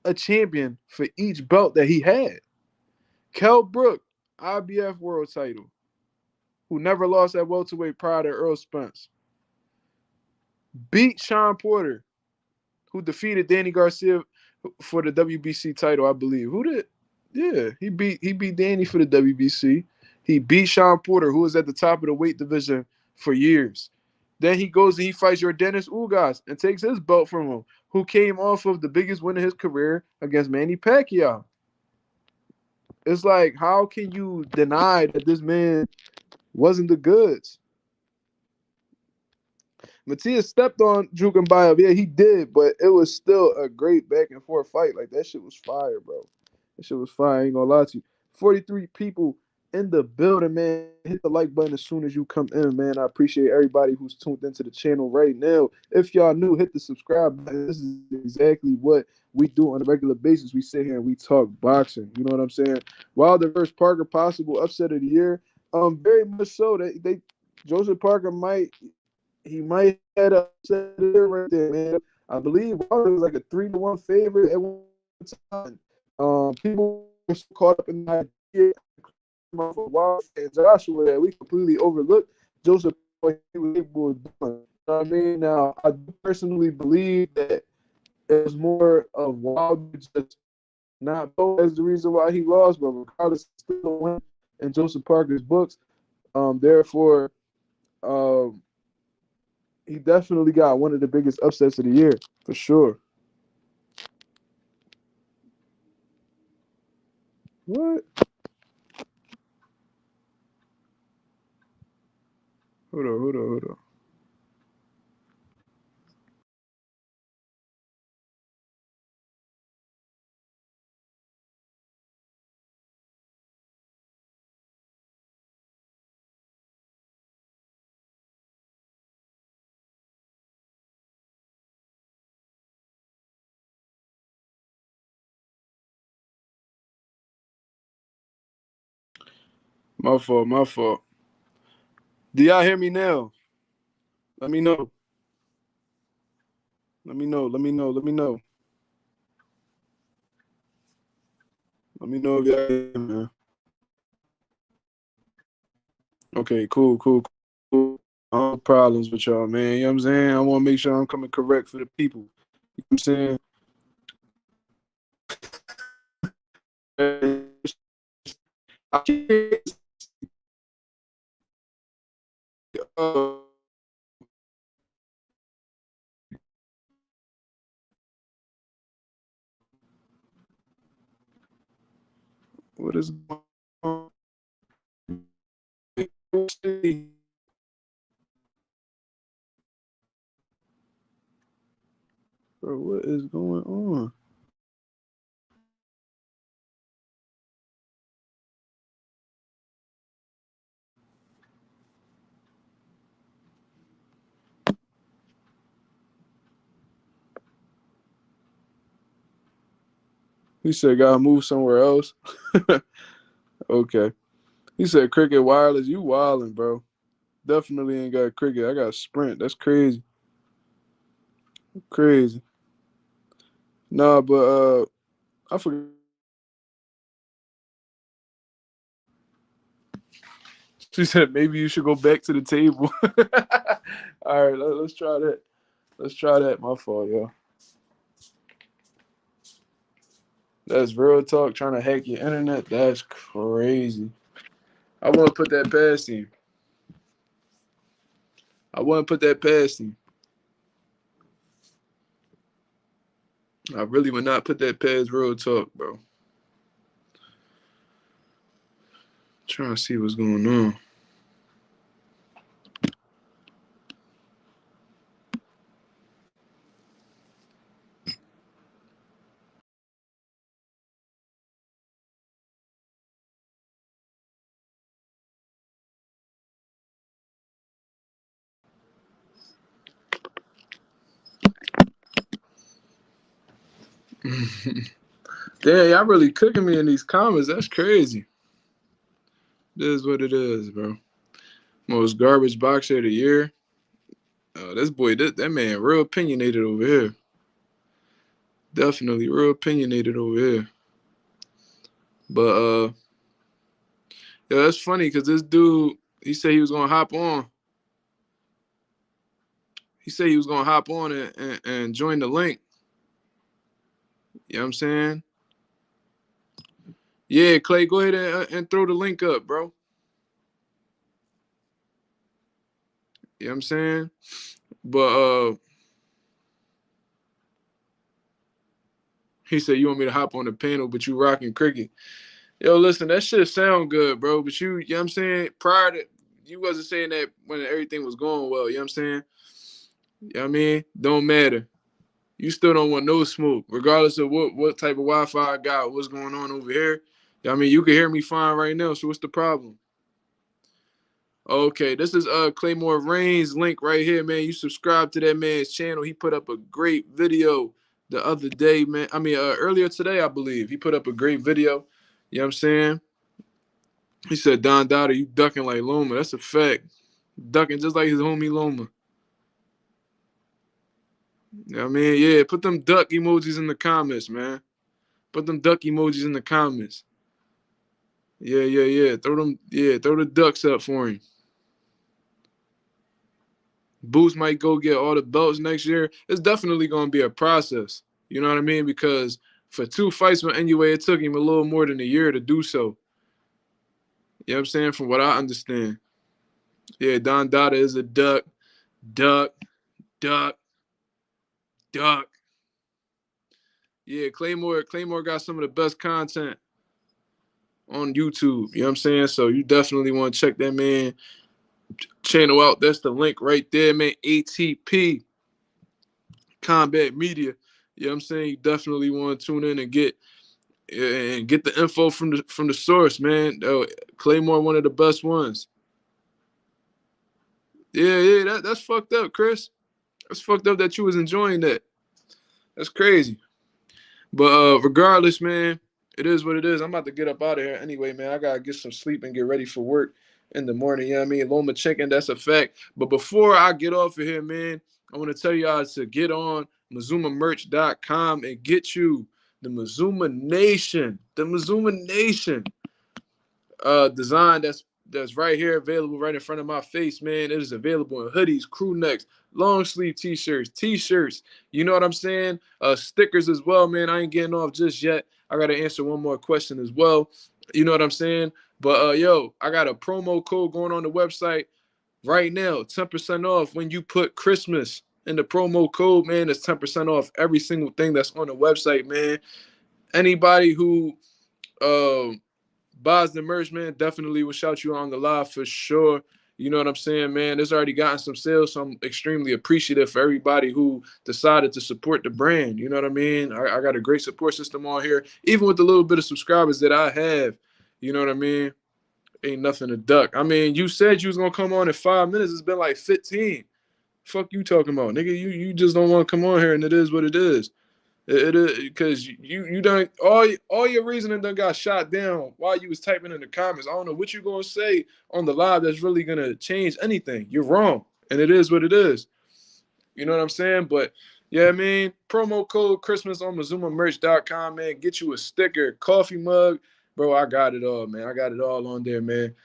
a champion for each belt that he had. Kell Brook, IBF world title, who never lost at welterweight prior to Earl Spence. Beat Sean Porter, who defeated Danny Garcia for the WBC title, I believe. Who did? Yeah, he beat Danny for the WBC. He beat Sean Porter, who was at the top of the weight division for years. Then he goes and he fights Yordenis Ugas and takes his belt from him, who came off of the biggest win of his career against Manny Pacquiao. It's like, how can you deny that this man wasn't the goods? Matias stepped on Jukenbayev. Yeah, he did, but it was still a great back and forth fight. Like, that shit was fire, bro. That shit was fire. I ain't gonna lie to you. 43 people in the building, man. Hit the like button as soon as you come in, man. I appreciate everybody who's tuned into the channel right now. If y'all new, hit the subscribe button. This is exactly what we do on a regular basis. We sit here and we talk boxing. You know what I'm saying? Wilder versus Parker, possible upset of the year. Very much so. They Joseph Parker might have upset it right there, man. I believe Wilder was like a 3-1 favorite at one time. People were so caught up in the idea for Wilder and Joshua that we completely overlooked Joseph what he was able to do. You know what I mean? Now, I personally believe that it was more of Wilder just not as the reason why he lost, but regardless, still a win in Joseph Parker's books. Therefore, he definitely got one of the biggest upsets of the year, for sure. What? Hold on. My fault. Do y'all hear me now? Let me know. Let me know. Let me know if y'all hear me, man. Okay, cool. No problems with y'all, man. You know what I'm saying? I want to make sure I'm coming correct for the people. You know what I'm saying? I can't What is going on? Bro, what is going on? He said, gotta move somewhere else. Okay. He said, Cricket Wireless, you wildin', bro. Definitely ain't got Cricket. I got Sprint. That's crazy. Crazy. Nah, but I forgot. She said maybe you should go back to the table. All right, let's try that. Let's try that. My fault, y'all. That's real talk. Trying to hack your internet. That's crazy. I want to put that past him. I want to put that past him. I really would not put that past real talk, bro. Trying to see what's going on. Damn, y'all really cooking me in these comments. That's crazy. This is what it is, bro. Most garbage boxer of the year. This boy, that man, real opinionated over here. Definitely real opinionated over here. But yeah, that's funny because this dude, he said he was gonna hop on. He said he was gonna hop on and join the link. You know what I'm saying? Yeah, Clay, go ahead and throw the link up, bro. You know what I'm saying? But he said you want me to hop on the panel, but you rocking Cricket. Yo, listen, that shit sound good, bro. But you know what I'm saying? Prior to you wasn't saying that when everything was going well, you know what I'm saying? You know what I mean? Don't matter. You still don't want no smoke, regardless of what type of Wi-Fi I got, what's going on over here. I mean, you can hear me fine right now, so what's the problem? Okay, this is Claymore Rain's link right here, man. You subscribe to that man's channel. He put up a great video the other day, man. I mean, earlier today, I believe. He put up a great video. You know what I'm saying? He said, Don Dada, you ducking like Loma. That's a fact. Ducking just like his homie Loma. You know what I mean? Yeah, put them duck emojis in the comments, man. Put them duck emojis in the comments. Yeah. Throw the ducks up for him. Boots might go get all the belts next year. It's definitely going to be a process. You know what I mean? Because for 2 fights with Inoue, it took him a little more than a year to do so. You know what I'm saying? From what I understand. Yeah, Don Dada is a duck. Duck. Yeah, Claymore got some of the best content on YouTube. You know what I'm saying? So you definitely want to check that man channel out. That's the link right there, man. ATP Combat Media. You know what I'm saying? You definitely want to tune in and get the info from the source, man. Claymore, one of the best ones. Yeah, that's fucked up, Chris. That's fucked up that you was enjoying that. That's crazy. But regardless, man, it is what it is. I'm about to get up out of here anyway, man. I gotta get some sleep and get ready for work in the morning. You know what I mean? Loma chicken, that's a fact. But before I get off of here, man, I want to tell y'all to get on MazumaMerch.com and get you the Mazuma Nation. The Mazuma Nation design that's right here, available right in front of my face, man. It is available in hoodies, crew necks, long sleeve t-shirts. You know what I'm saying? Stickers as well, man. I ain't getting off just yet. I gotta answer one more question as well. You know what I'm saying? But yo, I got a promo code going on the website right now. 10% off when you put Christmas in the promo code, man. It's 10% off every single thing that's on the website, man. Anybody who buys the merch, man, definitely will shout you on the live for sure. You know what I'm saying, man? It's already gotten some sales, so I'm extremely appreciative for everybody who decided to support the brand. You know what I mean? I got a great support system on here, even with the little bit of subscribers that I have. You know what I mean? Ain't nothing to duck. I mean, you said you was gonna come on in 5 minutes. It's been like 15. Fuck you talking about, nigga? You just don't want to come on here, and it is what it is. It is because you done all your reasoning done got shot down while you was typing in the comments. I don't know what you gonna say on the live that's really gonna change anything. You're wrong, and it is what it is. You know what I'm saying? But yeah, I mean, promo code Christmas on MazumaMerch.com, man. Get you a sticker, coffee mug, bro. I got it all, man. I got it all on there, man.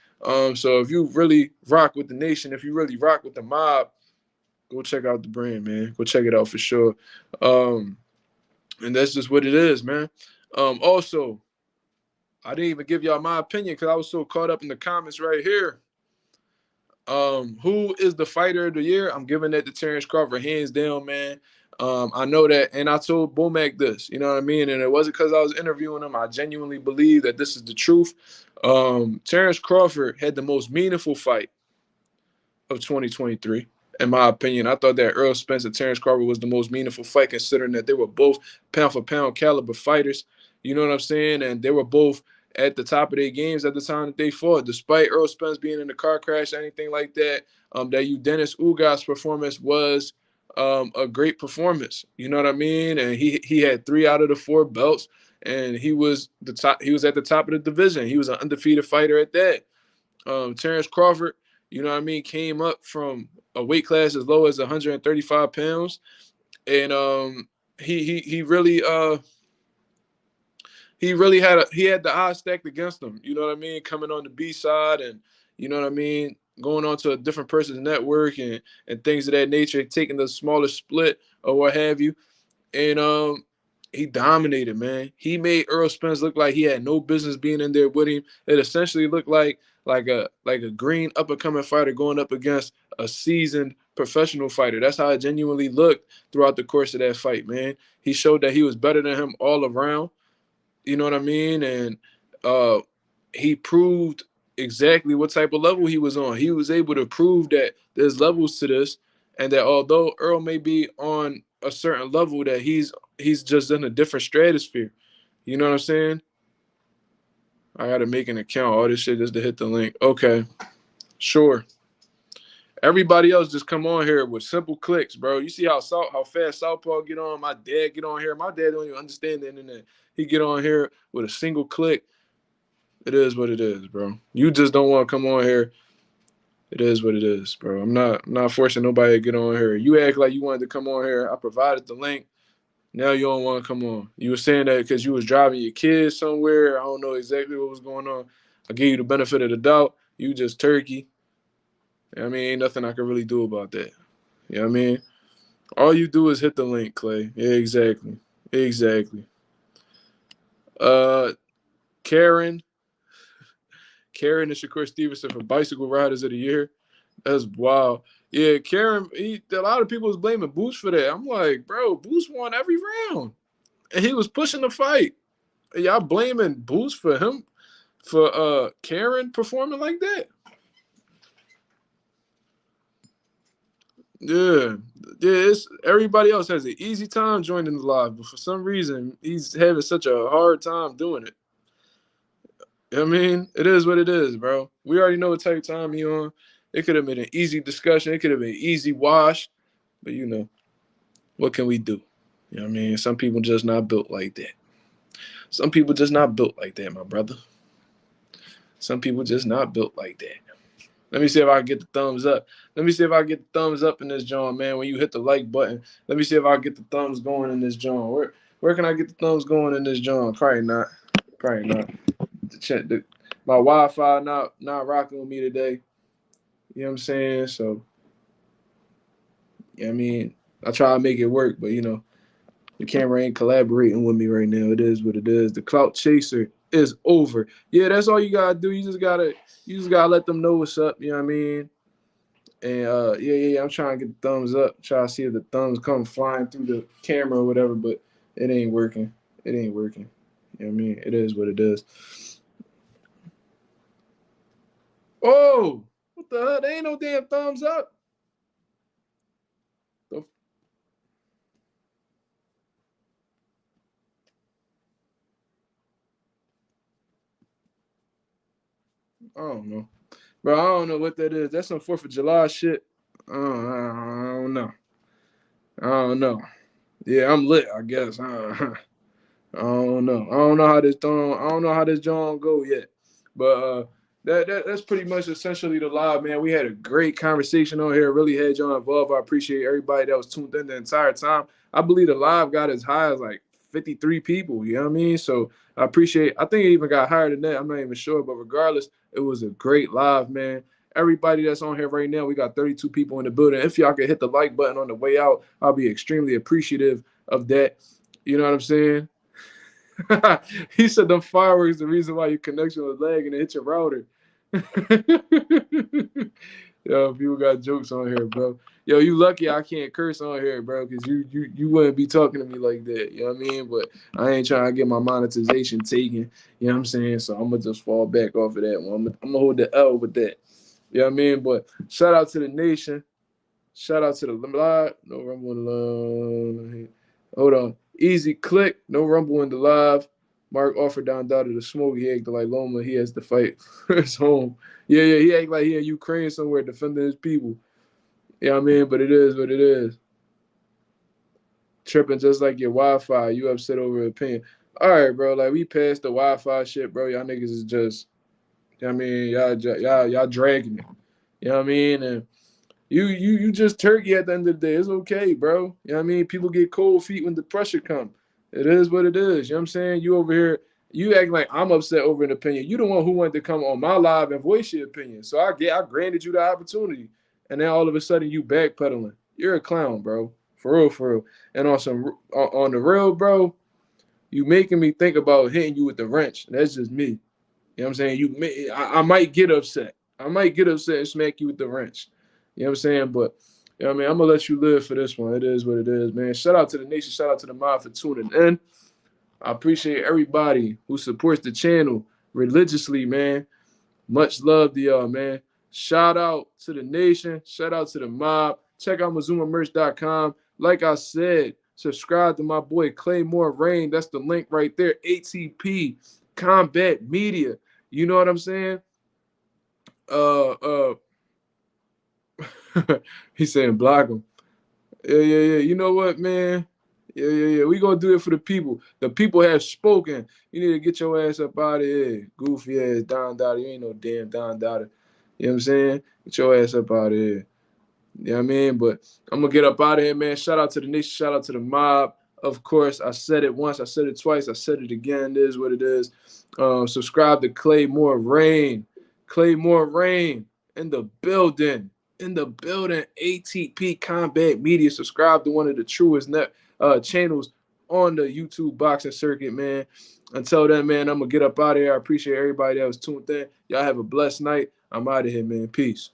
So if you really rock with the nation, if you really rock with the mob, go check out the brand, man. Go check it out for sure. And that's just what it is, man. Also, I didn't even give y'all my opinion because I was so caught up in the comments right here. Who is the fighter of the year? I'm giving that to Terrence Crawford, hands down, man. I know that, and I told Bomac this, you know what I mean? And it wasn't because I was interviewing him. I genuinely believe that this is the truth. Terrence Crawford had the most meaningful fight of 2023. In my opinion, I thought that Earl Spence and Terrence Crawford was the most meaningful fight, considering that they were both pound for pound caliber fighters. You know what I'm saying? And they were both at the top of their games at the time that they fought, despite Earl Spence being in a car crash, anything like that. That Dennis Ugas performance was a great performance. You know what I mean? And he had 3 out of the 4 belts, and he was the top. He was at the top of the division. He was an undefeated fighter at that. Terrence Crawford, you know what I mean, came up from a weight class as low as 135 pounds, and he really had the odds stacked against him. You know what I mean, coming on the B side, and you know what I mean, going on to a different person's network and things of that nature, taking the smaller split or what have you, and he dominated, man. He made Earl Spence look like he had no business being in there with him. It essentially looked like a green up and coming fighter going up against a seasoned professional fighter. That's how it genuinely looked throughout the course of that fight, man. He showed that he was better than him all around. You know what I mean? And he proved exactly what type of level he was on. He was able to prove that there's levels to this, and that although Earl may be on a certain level, that he's just in a different stratosphere. You know what I'm saying? I gotta make an account. All this shit just to hit the link. Okay, sure. Everybody else just come on here with simple clicks, bro. You see how fast Southpaw get on? My dad get on here. My dad don't even understand the internet. He get on here with a single click. It is what it is, bro. You just don't want to come on here. It is what it is, bro. I'm not forcing nobody to get on here. You act like you wanted to come on here. I provided the link. Now you don't want to come on. You were saying that because you was driving your kids somewhere. I don't know exactly what was going on. I gave you the benefit of the doubt. You just turkey. I mean, ain't nothing I can really do about that. You know what I mean? All you do is hit the link, Clay. Yeah, exactly. Exactly. Karen and Shakur Stevenson for Bicycle Riders of the Year. That's wild. Yeah, Karen, a lot of people was blaming Boots for that. I'm like, bro, Boots won every round. And he was pushing the fight. Y'all blaming Boots for him, for Karen performing like that? Yeah. Everybody else has an easy time joining the live, but for some reason, he's having such a hard time doing it. I mean, it is what it is, bro. We already know what type of time he on. It could have been an easy discussion. It could have been an easy wash. But, what can we do? You know what I mean? Some people just not built like that. Some people just not built like that, my brother. Some people just not built like that. Let me see if I can get the thumbs up. Let me see if I can get the thumbs up in this joint, man. When you hit the like button, let me see if I can get the thumbs going in this joint. Where can I get the thumbs going in this joint? Probably not. Probably not. My Wi-Fi not rocking with me today. You know what I'm saying? So, yeah, I mean, I try to make it work, but the camera ain't collaborating with me right now. It is what it is. The clout chaser is over. Yeah, that's all you gotta do. You just gotta let them know what's up. You know what I mean? And yeah. I'm trying to get the thumbs up. Try to see if the thumbs come flying through the camera or whatever, but it ain't working. It ain't working. You know what I mean? It is what it is. Oh, what the hell? There ain't no damn thumbs up. The I don't know. Bro, I don't know what that is. That's some 4th of July shit. I don't know. I don't know. Yeah, I'm lit, I guess. I don't know. I don't know how this I don't know how this John go yet. But that's pretty much essentially the live, man. We had a great conversation on here. Really had John involved. I appreciate everybody that was tuned in the entire time. I believe the live got as high as like 53 people. You know what I mean? So I think it even got higher than that. I'm not even sure. But regardless, it was a great live, man. Everybody that's on here right now, we got 32 people in the building. If y'all could hit the like button on the way out, I'll be extremely appreciative of that. You know what I'm saying? He said the fireworks the reason why your connection was lagging and hit your router. Yo, people got jokes on here, bro. Yo, you lucky I can't curse on here, bro, because you wouldn't be talking to me like that. You know what I mean? But I ain't trying to get my monetization taken. You know what I'm saying? So I'm gonna just fall back off of that one. I'm gonna hold the L with that. You know what I mean? But shout out to the nation. Shout out to the live. No rumble in the live. Hold on. Easy click. No rumble in the live. Mark offered down daughter to smoke. He acted like Loma. He has to fight for his home. Yeah. He acted like he in Ukraine somewhere defending his people. Yeah, I mean, but it is what it is. Tripping just like your Wi-Fi. You upset over opinion. All right, bro. Like we passed the Wi-Fi shit, bro. Y'all niggas is just. I mean, y'all dragging it. You know what I mean? And you just turkey at the end of the day. It's okay, bro. You know what I mean? People get cold feet when the pressure come. It is what it is. You know what I'm saying? You over here, you act like I'm upset over an opinion. You the one who wanted to come on my live and voice your opinion. So I granted you the opportunity. And then all of a sudden you backpedaling. You're a clown, bro. For real, for real. And on the real, bro, you making me think about hitting you with the wrench. That's just me. You know what I'm saying? I might get upset. I might get upset and smack you with the wrench. You know what I'm saying? But you know what I mean, I'm gonna let you live for this one. It is what it is, man. Shout out to the nation, shout out to the mob for tuning in. I appreciate everybody who supports the channel religiously, man. Much love to y'all, man. Shout out to the nation, shout out to the mob. Check out MazumaMerch.com. Like I said, subscribe to my boy Claymore Rain. That's the link right there. ATP Combat Media. You know what I'm saying? Uh He's saying block him. Yeah. You know what, man? Yeah. We gonna do it for the people. The people have spoken. You need to get your ass up out of here. Goofy ass Don Dada. You ain't no damn Don Dada. You know what I'm saying? Get your ass up out of here. You know what I mean? But I'm gonna get up out of here, man. Shout out to the nation, shout out to the mob. Of course, I said it once, I said it twice, I said it again. It is what it is. Subscribe to Claymore Rain. Claymore Rain in the building. In the building. ATP Combat Media. Subscribe to one of the truest channels on the YouTube boxing circuit, man. Until then, man, I'm gonna get up out of here. I appreciate everybody that was tuned in. Y'all have a blessed night. I'm out of here, man. Peace.